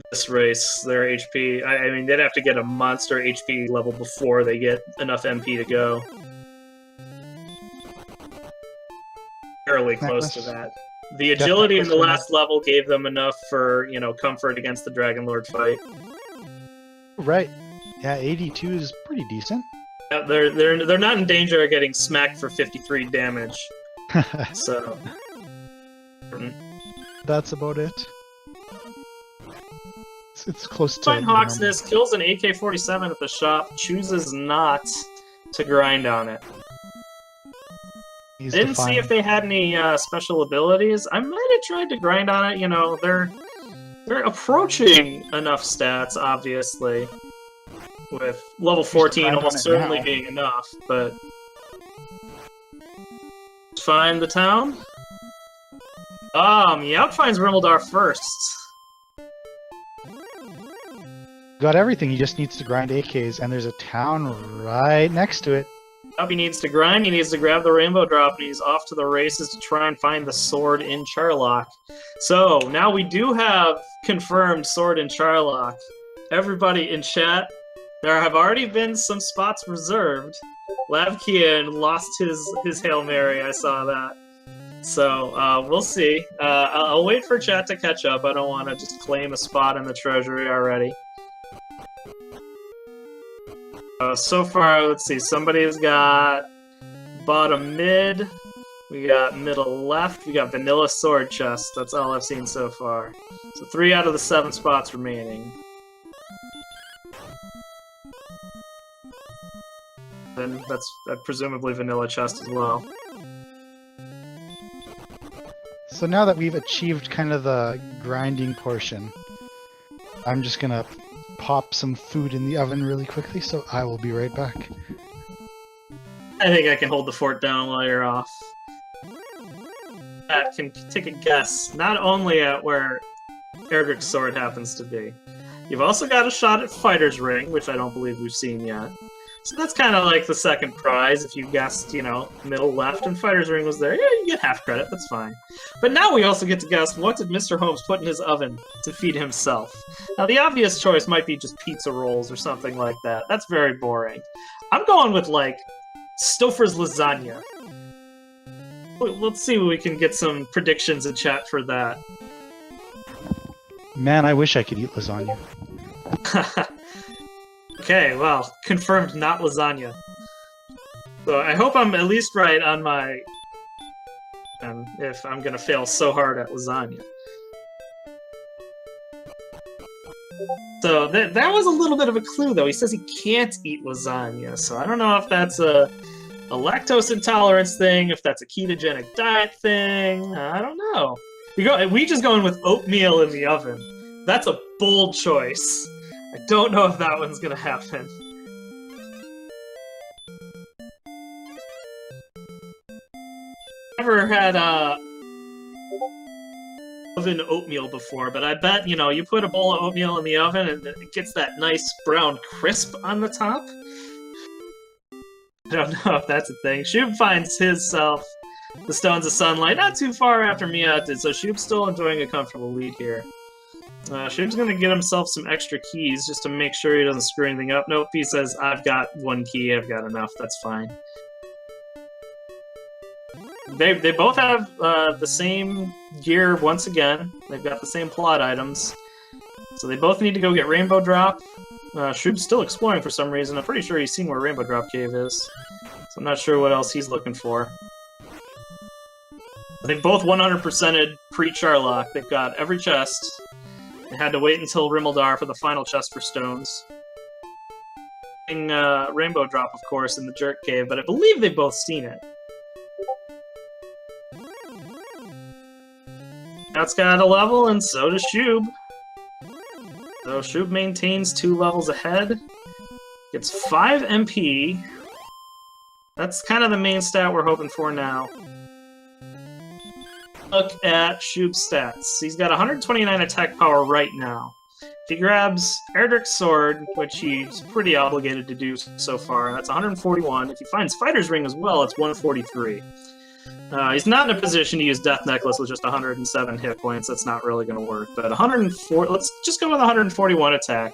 This race, their HP, I mean, they'd have to get a monster HP level before they get enough MP to go. Fairly close to that. The agility in the last level gave them enough for, you know, comfort against the Dragon Lord fight. Right. Yeah, 82 is pretty decent. Yeah, they're not in danger of getting smacked for 53 damage. So that's about it. It's close to... Fine Hawksness kills an AK-47 at the shop, chooses not to grind on it. Didn't see if they had any special abilities. I might have tried to grind on it, you know, they're approaching enough stats, obviously. With level 14 almost certainly being enough, but... Find the town? Miaut finds Rimildar first. Got everything, he just needs to grind AKs, and there's a town right next to it. He needs to grind, he needs to grab the rainbow drop, and he's off to the races to try and find the sword in Charlock. So, now we do have confirmed sword in Charlock. Everybody in chat, there have already been some spots reserved. Lavkian lost his Hail Mary, I saw that. So, we'll see. I'll wait for chat to catch up, I don't want to just claim a spot in the treasury already. So far, let's see. Somebody's got bottom mid. We got middle left. We got vanilla sword chest. That's all I've seen so far. So 3 out of the 7 spots remaining. Then that's presumably vanilla chest as well. So now that we've achieved kind of the grinding portion, I'm just gonna pop some food in the oven really quickly, so I will be right back. I think I can hold the fort down while you're off. I can take a guess, not only at where Erdrick's sword happens to be. You've also got a shot at Fighter's Ring, which I don't believe we've seen yet. So that's kind of like the second prize. If you guessed, you know, middle left and Fighter's Ring was there, yeah, you get half credit, that's fine. But now we also get to guess, what did Mr. Holmes put in his oven to feed himself? Now the obvious choice might be just pizza rolls or something like that. That's very boring. I'm going with, like, Stouffer's lasagna. Let's see if we can get some predictions in chat for that. Man, I wish I could eat lasagna. Okay, well, confirmed not lasagna. So I hope I'm at least right on my... if I'm gonna fail so hard at lasagna. So that was a little bit of a clue, though. He says he can't eat lasagna, so I don't know if that's a lactose intolerance thing, if that's a ketogenic diet thing. I don't know. We just going with oatmeal in the oven. That's a bold choice. I don't know if that one's gonna happen. Never had oven oatmeal before, but I bet, you know, you put a bowl of oatmeal in the oven and it gets that nice brown crisp on the top. I don't know if that's a thing. Shoob finds himself the Stones of Sunlight not too far after Miaut did, so Shoob's still enjoying a comfortable lead here. Shoob's gonna get himself some extra keys just to make sure he doesn't screw anything up. Nope, he says, I've got 1 key, I've got enough, that's fine. They both have the same gear once again. They've got the same plot items. So they both need to go get Rainbow Drop. Shoob's still exploring for some reason. I'm pretty sure he's seen where Rainbow Drop Cave is. So I'm not sure what else he's looking for. They both 100%ed pre-Charlock. They've got every chest. They had to wait until Rimmeldar for the final chest for stones. Rainbow Drop, of course, in the Jerk Cave, but I believe they've both seen it. That's got a level, and so does Shoob. So Shoob maintains 2 levels ahead. Gets 5 MP. That's kind of the main stat we're hoping for now. Look at Shoob's stats. He's got 129 attack power right now. If he grabs Erdrick's sword, which he's pretty obligated to do so far, that's 141. If he finds Fighter's Ring as well, it's 143. He's not in a position to use Death Necklace with just 107 hit points. That's not really going to work. But 104. Let's just go with 141 attack.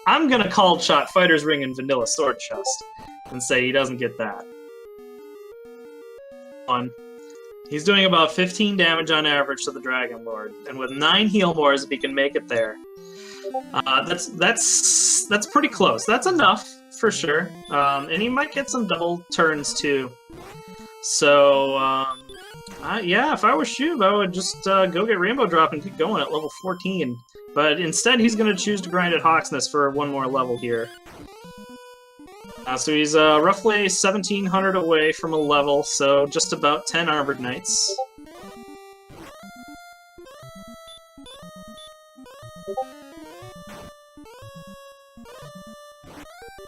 I'm going to call shot Fighter's Ring and Vanilla Sword Chest and say he doesn't get that. He's doing about 15 damage on average to the Dragon Lord, and with 9 heal mores, if he can make it there, that's pretty close. That's enough for sure, and he might get some double turns too. So yeah, if I were Shoob, I would just go get Rainbow Drop and keep going at level 14. But instead, he's going to choose to grind at Hawksness for 1 more level here. So he's roughly 1,700 away from a level, so just about 10 Armored Knights.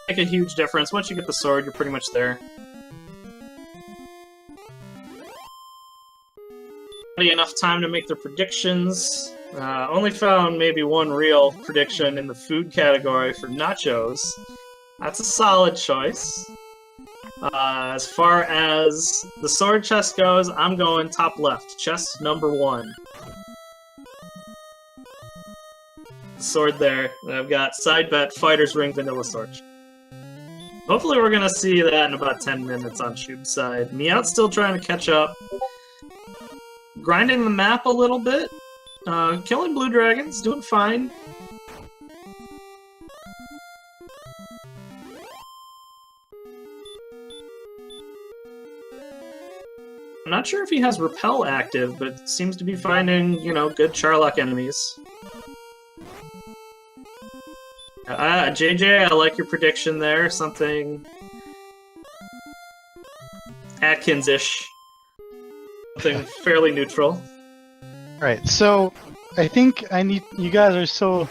Make a huge difference. Once you get the sword, you're pretty much there. Enough time to make their predictions. Only found maybe 1 real prediction in the food category for nachos. That's a solid choice. As far as the sword chest goes, I'm going top left. Chest number 1. The sword there. And I've got side bet, Fighter's Ring, Vanilla Sword. Hopefully we're going to see that in about 10 minutes on Shoob's side. Miaut's still trying to catch up. Grinding the map a little bit. Killing blue dragons, doing fine. I'm not sure if he has Repel active, but seems to be finding, you know, good Charlock enemies. JJ, I like your prediction there. Something Atkins-ish. Something fairly neutral. Right, so I think you guys are so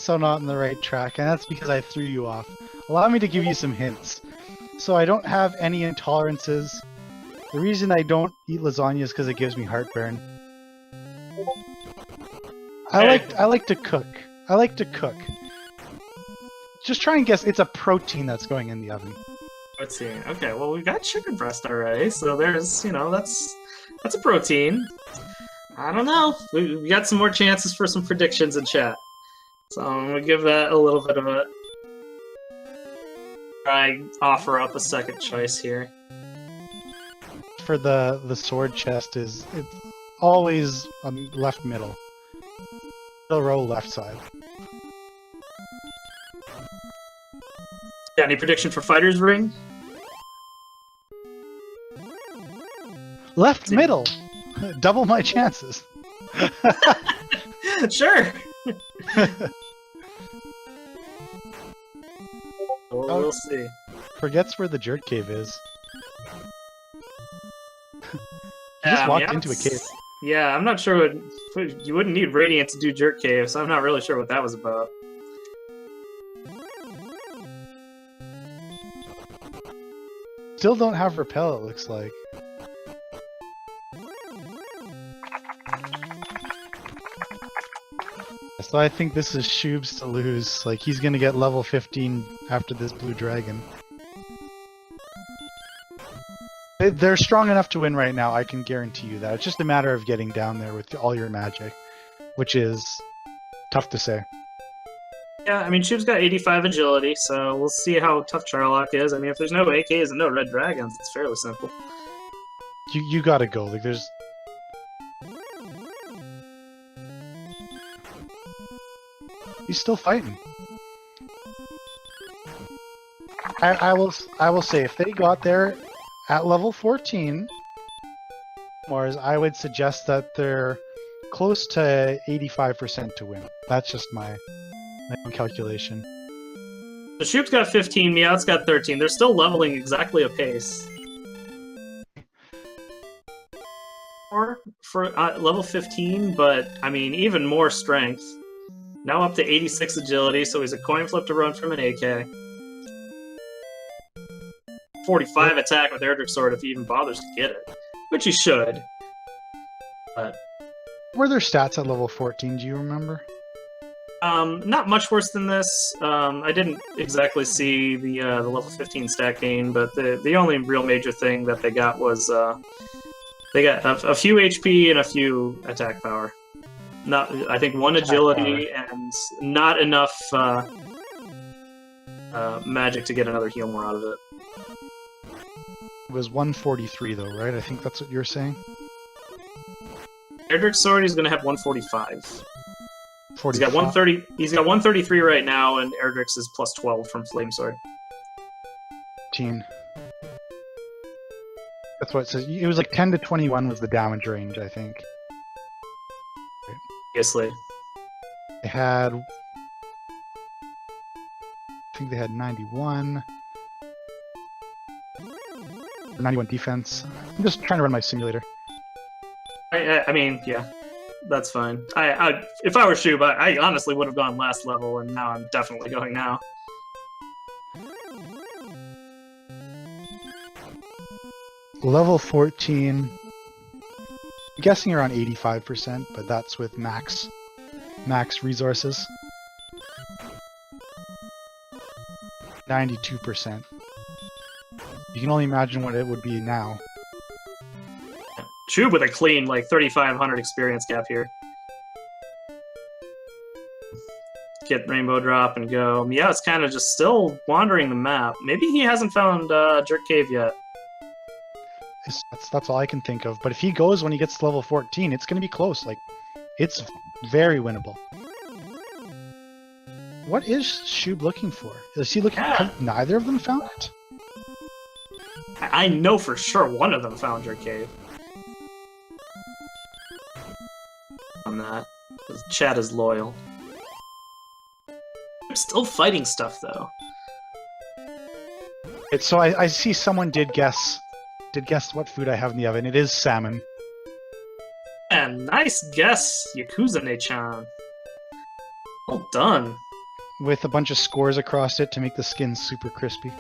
not on the right track, and that's because I threw you off. Allow me to give you some hints. So I don't have any intolerances. The reason I don't eat lasagna is because it gives me heartburn. I like to cook. I like to cook. Just try and guess. It's a protein that's going in the oven. Let's see. Okay, well we've got chicken breast already, so there's, you know, that's a protein. I don't know. We got some more chances for some predictions in chat. So I'm gonna give that a little bit of a try. Offer up a second choice here. For the sword chest it's always on left middle. Middle row, left side. Got any prediction for Fighter's Ring? Left middle. Double my chances. Sure. We'll see. Forgets where the jerk cave is. He just walked into a cave. Yeah, I'm not sure what... You wouldn't need Radiant to do Jerk Cave, so I'm not really sure what that was about. Still don't have Repel, it looks like. So I think this is Shoobs to lose. Like, he's gonna get level 15 after this blue dragon. They're strong enough to win right now, I can guarantee you that. It's just a matter of getting down there with all your magic, which is tough to say. Yeah, I mean, Shoob's got 85 agility, so we'll see how tough Charlock is. I mean, if there's no AKs and no red dragons, it's fairly simple. You gotta go. Like, there's... He's still fighting. I will say, if they got there at level 14, Mars, I would suggest that they're close to 85% to win. That's just my own calculation. The Shoob's got 15, Miaut's got 13. They're still leveling exactly apace. For level 15, but, I mean, even more strength. Now up to 86 agility, so he's a coin flip to run from an AK. 45 attack with Erdrick Sword if he even bothers to get it. Which he should. But... Were their stats at level 14, do you remember? Not much worse than this. I didn't exactly see the level 15 stat gain, but the only real major thing that they got was they got a few HP and a few attack power. Not, I think, one agility and not enough magic to get another heal more out of it. It was 143 though, right? I think that's what you're saying. Erdrick's Sword, he's gonna have 145. 45. He's got 130. He's got 133 right now, and Erdrick's is plus 12 from Flame Sword. 15. That's what it says. It was like 10 to 21 was the damage range, I think. Obviously. They had... I think they had 91. 91 defense. I'm just trying to run my simulator. I mean, yeah. That's fine. If I were Shoob, I honestly would have gone last level, and now I'm definitely going now. Level 14. I'm guessing around 85%, but that's with max resources. 92%. You can only imagine what it would be now. Shoob with a clean, like, 3,500 experience gap here. Get Rainbow Drop and go. Miaut's kind of just still wandering the map. Maybe he hasn't found Jerk Cave yet. That's all I can think of. But if he goes when he gets to level 14, it's going to be close. Like, it's very winnable. What is Shoob looking for? Is he looking? Yeah. Neither of them found it. I know for sure one of them found Jerk Cave. on that. Because chat is loyal. I'm still fighting stuff though. So I see someone did guess what food I have in the oven. It is salmon. And nice guess, Yakuza-ne-chan. Well done. With a bunch of scores across it to make the skin super crispy.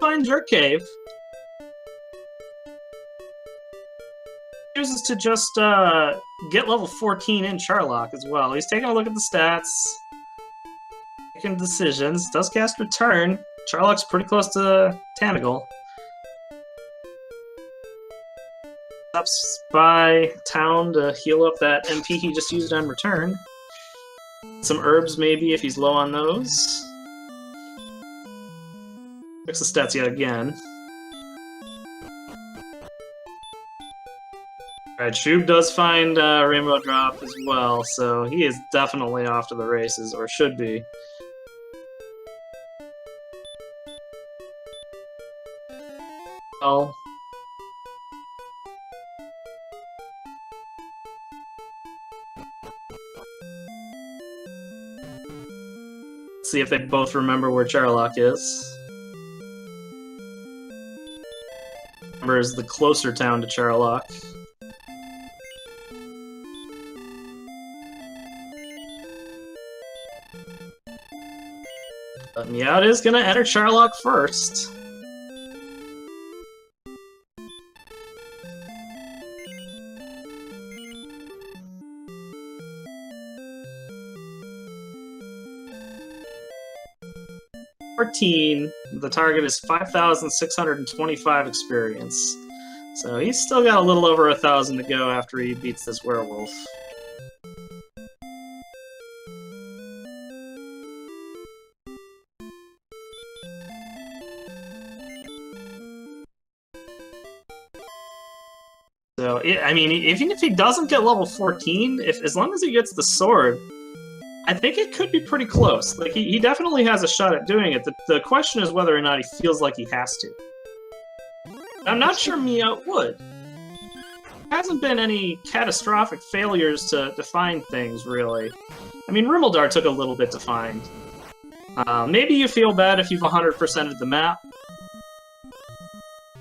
Find your cave. Chooses to just get level 14 in Charlock as well. He's taking a look at the stats, making decisions. Does cast Return. Charlock's pretty close to Tanagal. Stops by town to heal up that MP he just used on Return. Some herbs maybe if he's low on those. Fix the stats yet again. Alright, Shoob does find Rainbow Drop as well, so he is definitely off to the races, or should be. Well, let's see if they both remember where Charlock is. Remember is the closer town to Charlock. But Miaut is gonna enter Charlock first. The target is 5,625 experience. So he's still got a little over 1,000 to go after he beats this werewolf. So, I mean, even if he doesn't get level 14, as long as he gets the sword, I think it could be pretty close. Like, he definitely has a shot at doing it. The question is whether or not he feels like he has to. I'm not sure Miaut would. There hasn't been any catastrophic failures to find things, really. I mean, Rimmeldar took a little bit to find. Maybe you feel bad if you've 100%ed the map. From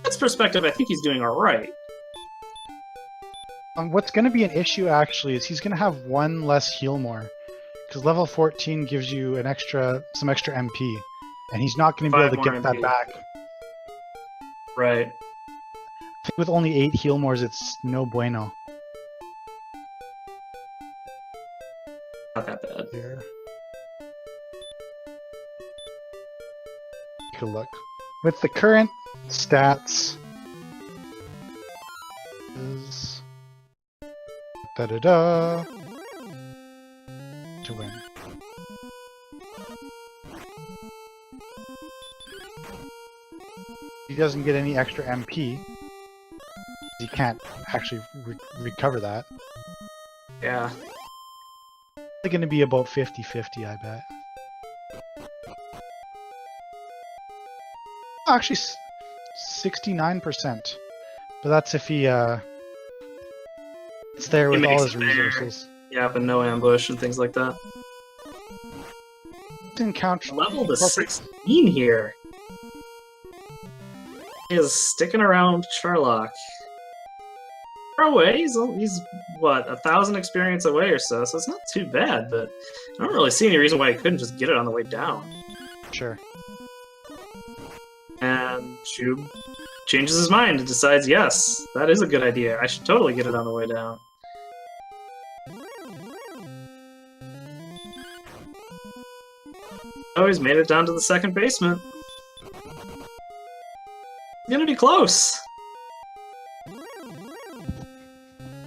his perspective, I think he's doing alright. What's going to be an issue, actually, is he's going to have one less heal more. Because level 14 gives you some extra MP, and he's not going to be able to get that back. Right. I think with only 8 heal mores, it's no bueno. Not that bad. Here. Take a look. With the current stats, is da-da-da. To win. He doesn't get any extra MP. He can't actually recover that. Yeah. It's going to be about 50-50, I bet. Actually, 69%. But that's if he it's there with all his resources. Yeah, but no ambush and things like that. Encounter level to 16 here. He is sticking around Charlock. Far away, he's what, 1,000 experience away or so, so it's not too bad, but I don't really see any reason why he couldn't just get it on the way down. Sure. And Shoob changes his mind and decides, yes, that is a good idea. I should totally get it on the way down. Oh, he's made it down to the second basement. It's gonna be close.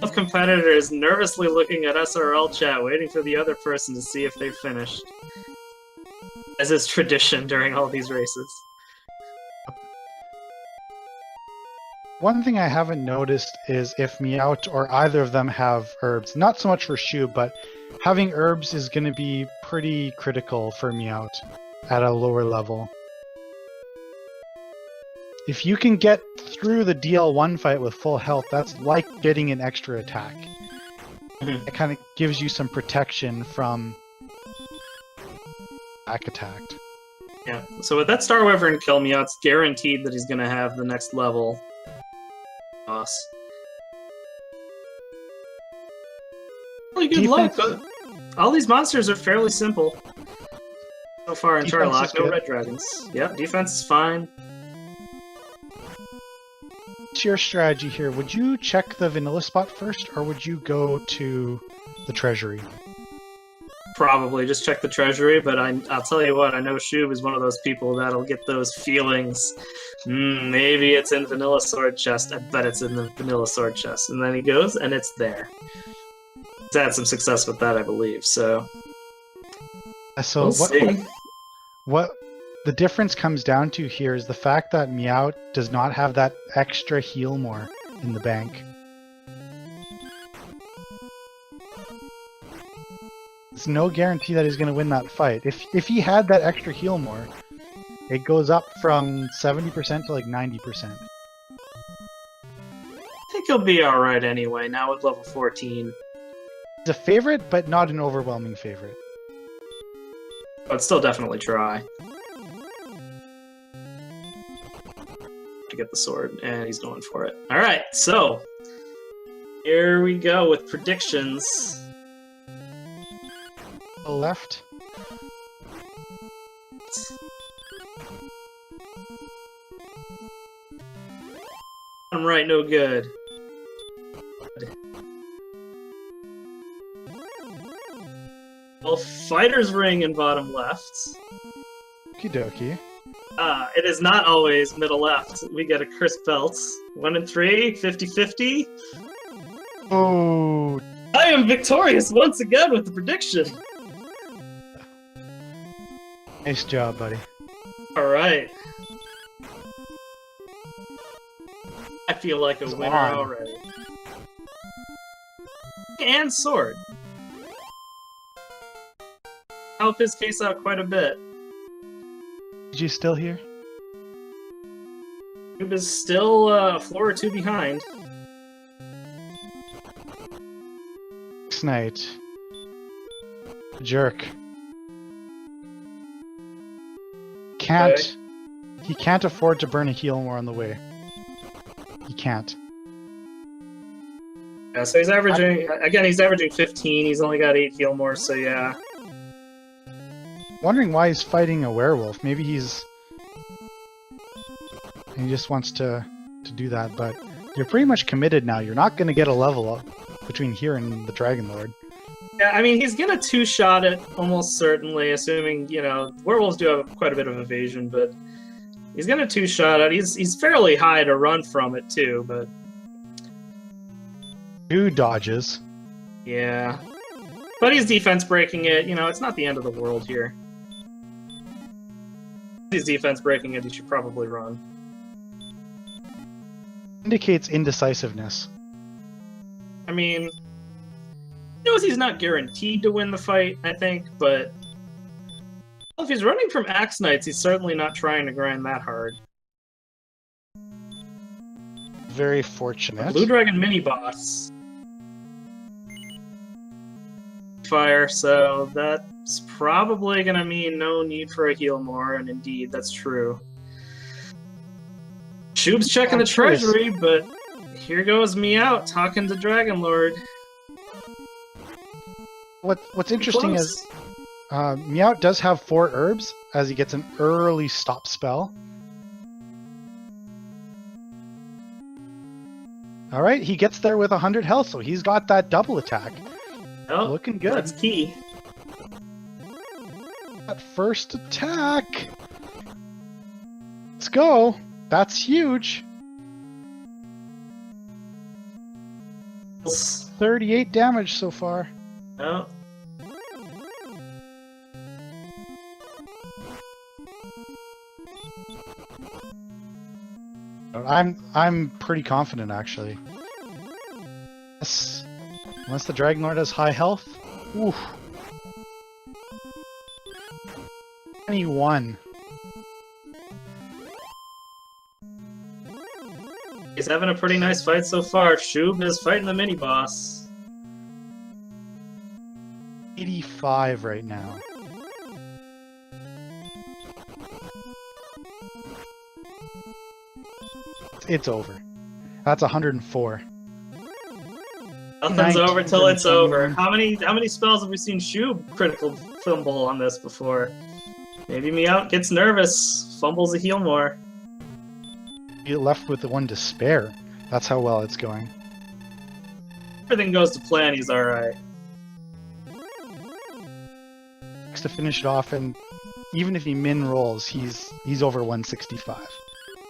The competitor is nervously looking at SRL chat, waiting for the other person to see if they've finished. As is tradition during all these races. One thing I haven't noticed is if Miaut or either of them have herbs. Not so much for Shoob, but having herbs is going to be pretty critical for Miaut at a lower level. If you can get through the DL1 fight with full health, that's like getting an extra attack. It kind of gives you some protection from back attacked. Yeah, so with that Star Wyvern kill, Miaut's guaranteed that he's going to have the next level boss. Really good luck. All these monsters are fairly simple so far in Charlock. No red dragons. Yep, defense is fine. What's your strategy here? Would you check the vanilla spot first, or would you go to the treasury? Probably just check the treasury, but I'll tell you what, I know Shoob is one of those people that'll get those feelings. Maybe it's in vanilla sword chest. I bet it's in the vanilla sword chest. And then he goes, and it's there. He's had some success with that, I believe, so... So what the difference comes down to here is the fact that Miaut does not have that extra heal more in the bank. It's no guarantee that he's going to win that fight. If he had that extra heal more, it goes up from 70% to like 90%. I think he'll be alright anyway, now with level 14. He's a favorite, but not an overwhelming favorite. I'd still definitely try to get the sword, and he's going for it. Alright, so here we go with predictions. Left. I'm right, no good. Well, Fighter's Ring in bottom left. Okie dokie. It is not always middle left. We get a crisp belt. 1 and 3, 50-50. Oh, I am victorious once again with the prediction. nice job, buddy. Alright. I feel like a winner already. And sword. Help his case out quite a bit. Is you still here? Cube is still a floor or two behind. Knight. Jerk. Can't. Okay. He can't afford to burn a heal more on the way. He can't. Yeah, so he's averaging, again, he's averaging 15. He's only got 8 heal more, so yeah. Wondering why he's fighting a werewolf. Maybe he just wants to do that, but you're pretty much committed now. You're not going to get a level up between here and the Dragon Lord. Yeah, I mean, he's gonna two-shot it, almost certainly, assuming, you know, werewolves do have quite a bit of evasion, but he's gonna two-shot it. He's fairly high to run from it, too, but... 2 dodges. Yeah. But he's defense breaking it, you know, it's not the end of the world here. If he's defense breaking it, he should probably run. Indicates indecisiveness. I mean, he knows he's not guaranteed to win the fight, I think, but well, if he's running from Axe Knights, he's certainly not trying to grind that hard. Very fortunate. Blue Dragon mini-boss. Fire, so that's probably gonna mean no need for a heal more, and indeed, that's true. Shoob's checking the treasury, but here goes Miaut talking to Dragon Lord. What's interesting is Miaut does have 4 herbs as he gets an early stop spell. Alright, he gets there with 100 health, so he's got that double attack. Oh, looking good. That's key. That first attack. Let's go. That's huge. 38 damage so far. Oh. I'm pretty confident actually. Yes. Unless the Dragon Lord has high health. Oof. 21. He's having a pretty nice fight so far. Shoob is fighting the mini-boss. 85 right now. It's over. That's 104. Nothing's over till it's 19. over. How many spells have we seen Shoob critical fumble on this before? Maybe Miaut gets nervous, fumbles a heal more. You're left with the one to spare. That's how well it's going. Everything goes to plan, he's alright. To finish it off, and even if he min rolls, he's over 165.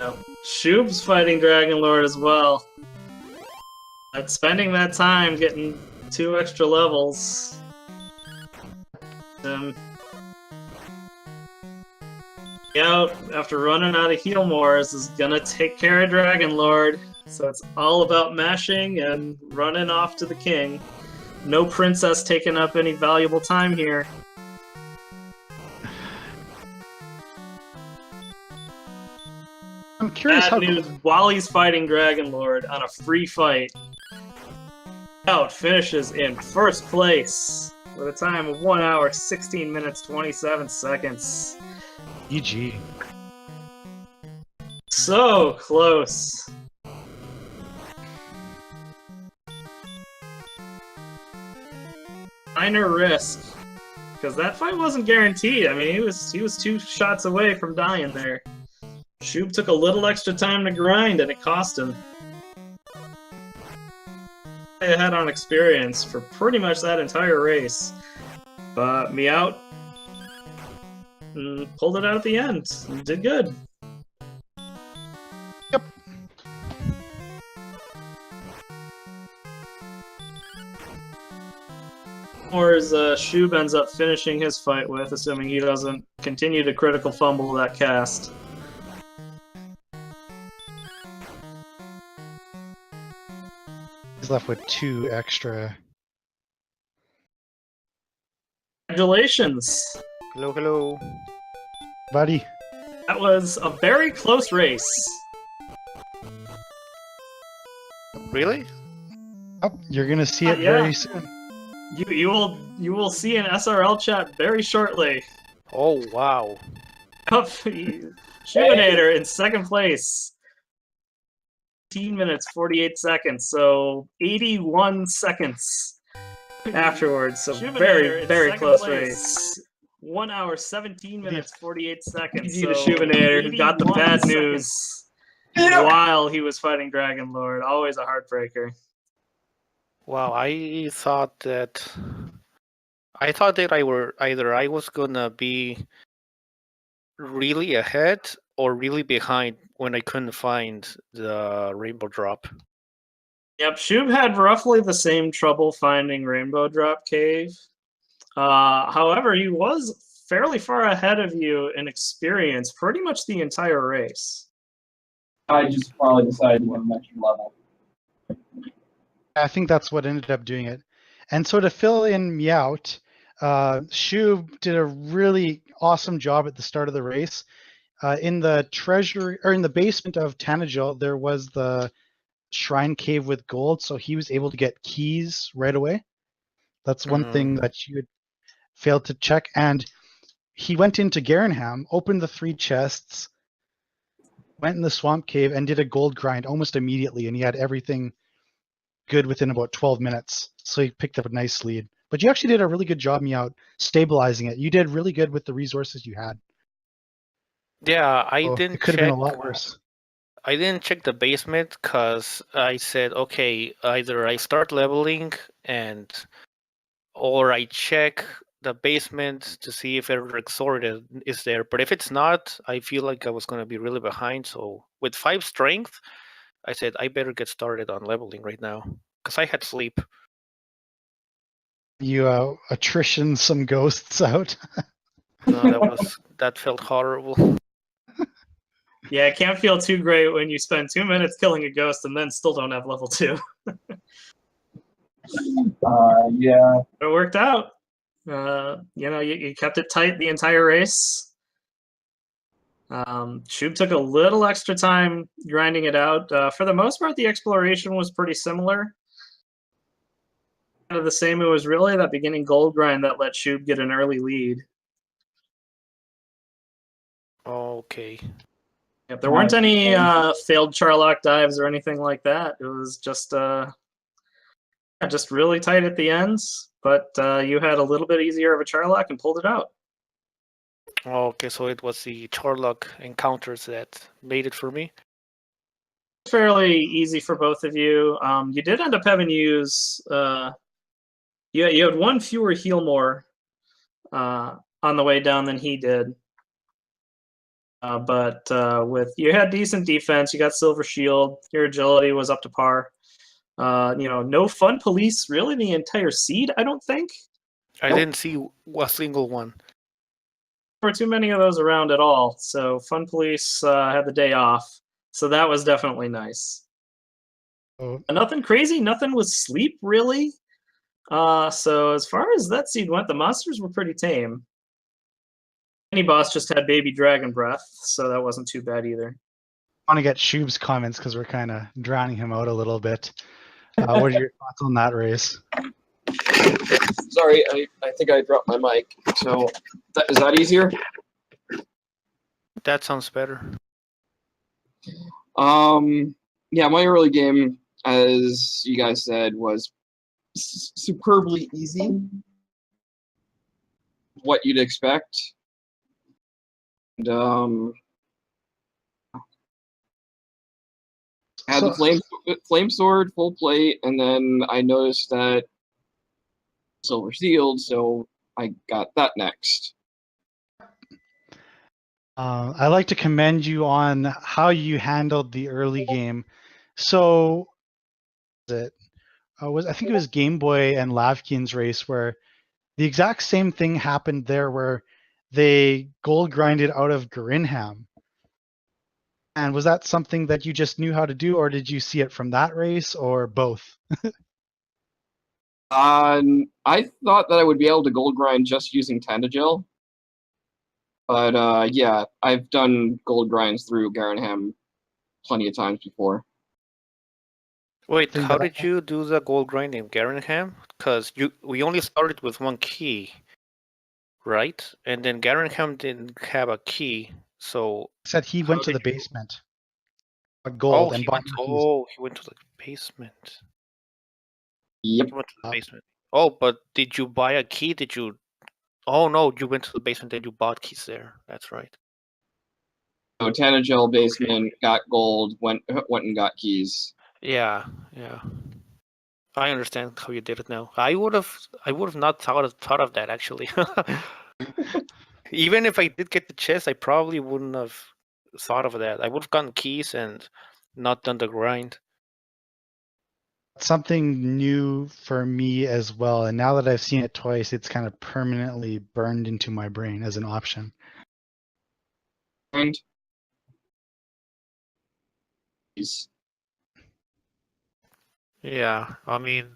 Yep. Shoob's fighting Dragon Lord as well. But spending that time getting 2 extra levels. Miaut, after running out of heal mores, is gonna take care of Dragon Lord. So it's all about mashing and running off to the king. No princess taking up any valuable time here. I'm curious Bad news, while he's fighting Dragon Lord on a free fight, Miaut finishes in first place with a time of 1 hour, 16 minutes, 27 seconds. GG. So close. Minor risk, because that fight wasn't guaranteed. I mean, he was 2 shots away from dying there. Shoob took a little extra time to grind, and it cost him. He had on experience for pretty much that entire race, but Miaut pulled it out at the end. He did good. Yep. Or as Shoob ends up finishing his fight with, assuming he doesn't continue to critical fumble that cast. He's left with 2 extra. Congratulations! Hello, hello. Buddy. That was a very close race. Really? Oh, you're gonna see it Yeah. very soon. You will see an SRL chat very shortly. Oh, wow. Shoobinator in second place. 15 minutes 48 seconds, so 81 seconds afterwards. So very close race. 1 hour 17 minutes 48 seconds. GG to So Shoobinator, who got the bad news while he was fighting Dragon Lord. Always a heartbreaker. Wow, I thought that I was gonna be really ahead or really behind when I couldn't find the rainbow drop. Yep, Shoob had roughly the same trouble finding Rainbow Drop Cave. However, he was fairly far ahead of you in experience pretty much the entire race. I just probably decided to win an extra level. I think that's what ended up doing it. And so to fill in Miaut, Shoob did a really awesome job at the start of the race. In the treasury, or in the basement of Tanagil, there was the shrine cave with gold, so he was able to get keys right away. That's one thing that you had failed to check. And he went into Garenham, opened the 3 chests, went in the swamp cave, and did a gold grind almost immediately, and he had everything good within about 12 minutes. So he picked up a nice lead. But you actually did a really good job, Miaut, stabilizing it. You did really good with the resources you had. Yeah, I So didn't it could check. have been a lot worse. I didn't check the basement because I said, okay, either I start leveling or I check the basement to see if Eric Sword is there. But if it's not, I feel like I was going to be really behind. So with 5 strength, I said I better get started on leveling right now because I had sleep. You attrition some ghosts out. No, that felt horrible. Yeah, it can't feel too great when you spend 2 minutes killing a ghost and then still don't have level 2. Yeah. But it worked out. You kept it tight the entire race. Shoob took a little extra time grinding it out. For the most part, the exploration was pretty similar. Kind of the same. It was really that beginning gold grind that let Shoob get an early lead. Okay. Yep, there weren't any failed Charlock dives or anything like that. It was just really tight at the ends, but you had a little bit easier of a Charlock and pulled it out. Okay, so it was the Charlock encounters that made it for me. Fairly easy for both of you. You did end up having to use you had one fewer heal more on the way down than he did. But with you had decent defense, you got silver shield, your agility was up to par. No fun police really the entire seed, I don't think. I didn't see a single one. There were too many of those around at all. So fun police had the day off. So that was definitely nice. Nothing crazy, nothing with sleep really. So as far as that seed went, the monsters were pretty tame. Any boss just had baby dragon breath, so that wasn't too bad either. I want to get Shoob's comments because we're kind of drowning him out a little bit. What are your thoughts on that race? Sorry, I think I dropped my mic. So, is that easier? That sounds better. Yeah, my early game, as you guys said, was superbly easy. What you'd expect. And, had the flame sword, full plate, and then I noticed that silver shield, so I got that next. I'd like to commend you on how you handled the early game. So, I think it was Game Boy and Lavkin's race where the exact same thing happened there, where they gold grinded out of Grinham. And was that something that you just knew how to do, or did you see it from that race, or both? I thought that I would be able to gold grind just using Tentagel. But yeah, I've done gold grinds through Garenham plenty of times before. Wait, how did you do the gold grind in Garenham? Because we only started with one key, right? And then Garenham didn't have a key, so Said he went to the basement. Gold and bought keys. Oh, he went to the basement. Yep. He went to the basement. Oh, but did you buy a key? Oh no, you went to the basement and you bought keys there. That's right. So Tentagel basement, got gold, went and got keys. Yeah. I understand how you did it now. I would have not thought of that actually. Even if I did get the chest, I probably wouldn't have thought of that. I would have gotten keys and not done the grind. Something new for me as well, and now that I've seen it twice, it's kind of permanently burned into my brain as an option. And yeah, I mean,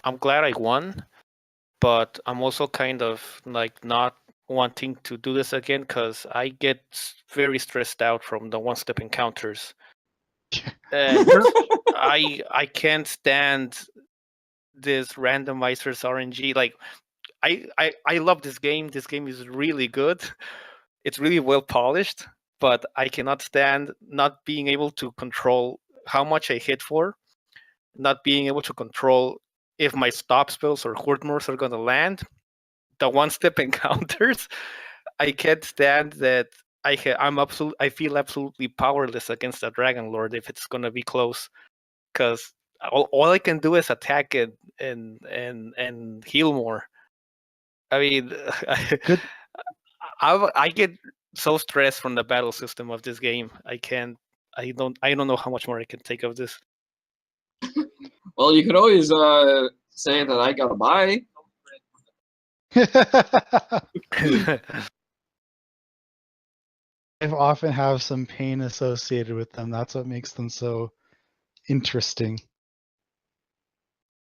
I'm glad I won, but I'm also kind of like not wanting to do this again because I get very stressed out from the one-step encounters. And I can't stand this randomizers RNG. Like, I love this game. This game is really good. It's really well polished, but I cannot stand not being able to control how much I hit for, not being able to control if my stop spells or Hordmores are going to land. The one-step encounters, I can't stand that. I feel absolutely powerless against a Dragon Lord if it's gonna be close, because all I can do is attack it and heal more. I mean, I get so stressed from the battle system of this game. I don't know how much more I can take of this. Well, you could always say that I gotta buy. I often have some pain associated with them. That's what makes them so interesting.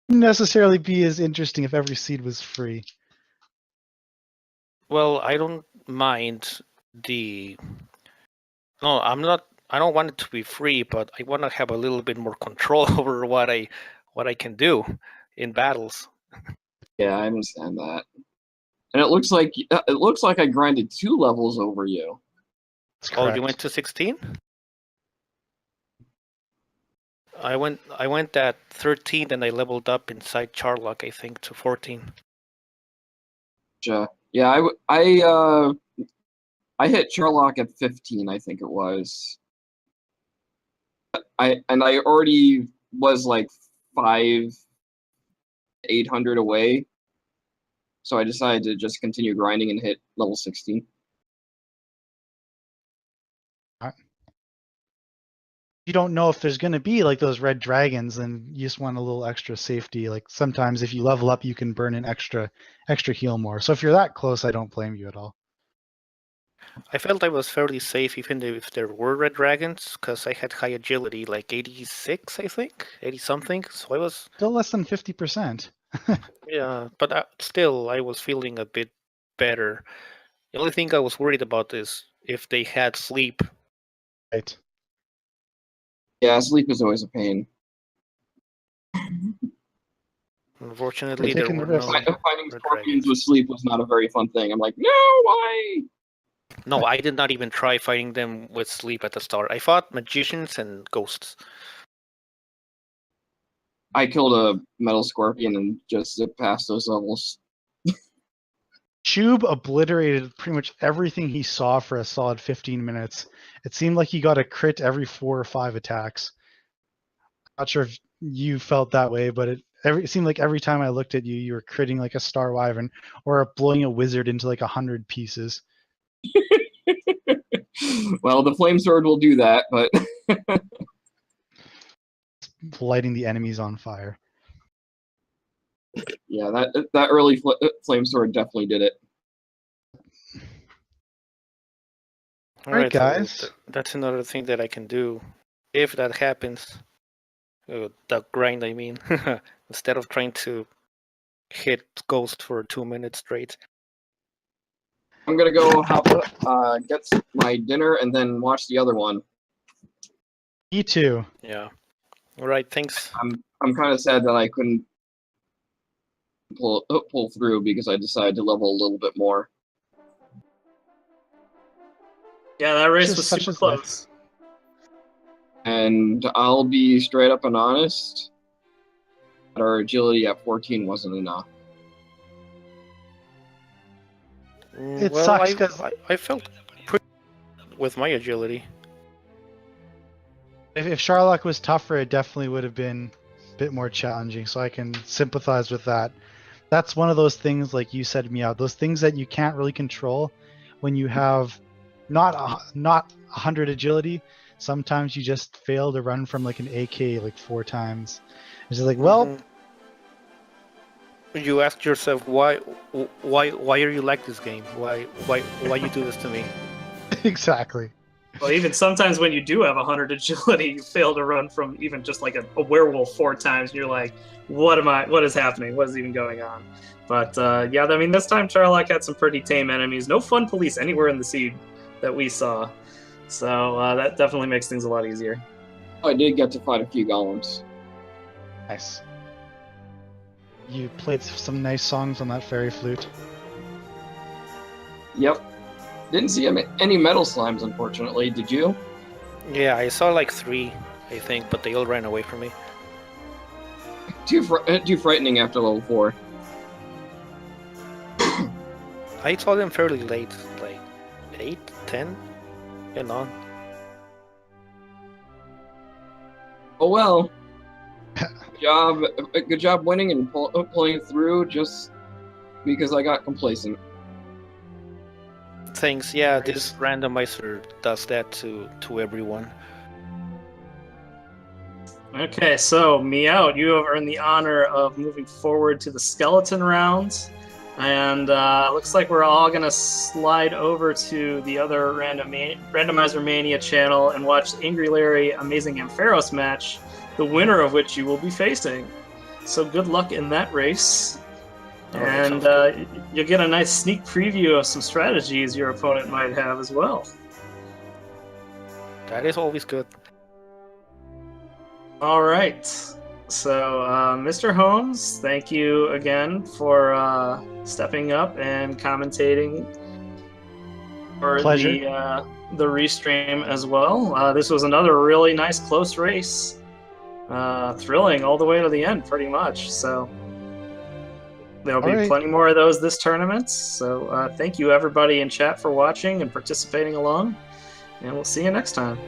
Wouldn't necessarily be as interesting if every seed was free. Well, I don't mind the No, I'm not. I don't want it to be free, but I want to have a little bit more control over what I can do in battles. Yeah, I understand that. And it looks like I grinded 2 levels over you. That's Oh, correct. you went to 16? I went at 13, and I leveled up inside Charlock, I think, to 14. Yeah, I hit Charlock at 15, I think it was. I already was like 800 away. So I decided to just continue grinding and hit level 16. You don't know if there's going to be like those red dragons, and you just want a little extra safety. Like sometimes if you level up, you can burn an extra heal more. So if you're that close, I don't blame you at all. I felt I was fairly safe even if there were red dragons, because I had high agility, like 86, I think, 80 something. So I was Still less than 50%. yeah, but still I was feeling a bit better. The only thing I was worried about is if they had sleep. Right. Yeah, sleep is always a pain. Unfortunately, They're there taking the were risk. no Fighting red scorpions dragons. with sleep was not a very fun thing. I'm like, no, why? No, I did not even try fighting them with sleep at the start. I fought magicians and ghosts. I killed a metal scorpion and just zipped past those levels. Shoob obliterated pretty much everything he saw for a solid 15 minutes. It seemed like he got a crit every 4 or 5 attacks. Not sure if you felt that way, but it seemed like every time I looked at you, you were critting like a Star Wyvern or blowing a wizard into like 100 pieces. Well, the flame sword will do that, but Lighting the enemies on fire. yeah, that early flame sword definitely did it. All right, guys. So that's another thing that I can do if that happens. The grind, I mean, instead of trying to hit ghost for 2 minutes straight. I'm gonna go get my dinner and then watch the other one. Me too. Yeah. All right. Thanks. I'm kind of sad that I couldn't pull through because I decided to level a little bit more. Yeah, that race Just was such super is life. close. And I'll be straight up and honest, our agility at 14 wasn't enough. It Well, sucks 'cause I felt pretty with my agility. if Charlock was tougher, it definitely would have been a bit more challenging. So I can sympathize with that. That's one of those things, like you said, Miaut, those things that you can't really control when you have not 100 agility. Sometimes you just fail to run from like an AK like 4 times. It's just like, well, You ask yourself why are you like this game? Why you do this to me? exactly. Well, even sometimes when you do have 100 agility, you fail to run from even just like a werewolf 4 times, and you're like, what is happening? What is even going on? But yeah, I mean, this time Charlock had some pretty tame enemies. No fun police anywhere in the seed that we saw. So that definitely makes things a lot easier. I did get to fight a few golems. Nice. You played some nice songs on that fairy flute. Yep. Didn't see any metal slimes, unfortunately. Did you? Yeah, I saw like 3, I think, but they all ran away from me. Too frightening after level 4. I saw them fairly late, like 8, 10, and on. Oh well. Good job winning and pulling through just because I got complacent. Thanks. Yeah, Nice. this randomizer does that to everyone. Okay, so Miaut, you have earned the honor of moving forward to the skeleton rounds. And looks like we're all going to slide over to the other Randomizer Mania channel and watch the Angry Larry Amazing Ampharos match, the winner of which you will be facing. So good luck in that race. And you'll get a nice sneak preview of some strategies your opponent might have as well. That is always good. All right. So, Mr. Holmes, thank you again for stepping up and commentating for Pleasure. the restream as well. This was another really nice close race. Thrilling all the way to the end, pretty much. So there'll be Alright. plenty more of those this tournament. So thank you everybody in chat for watching and participating along. And we'll see you next time.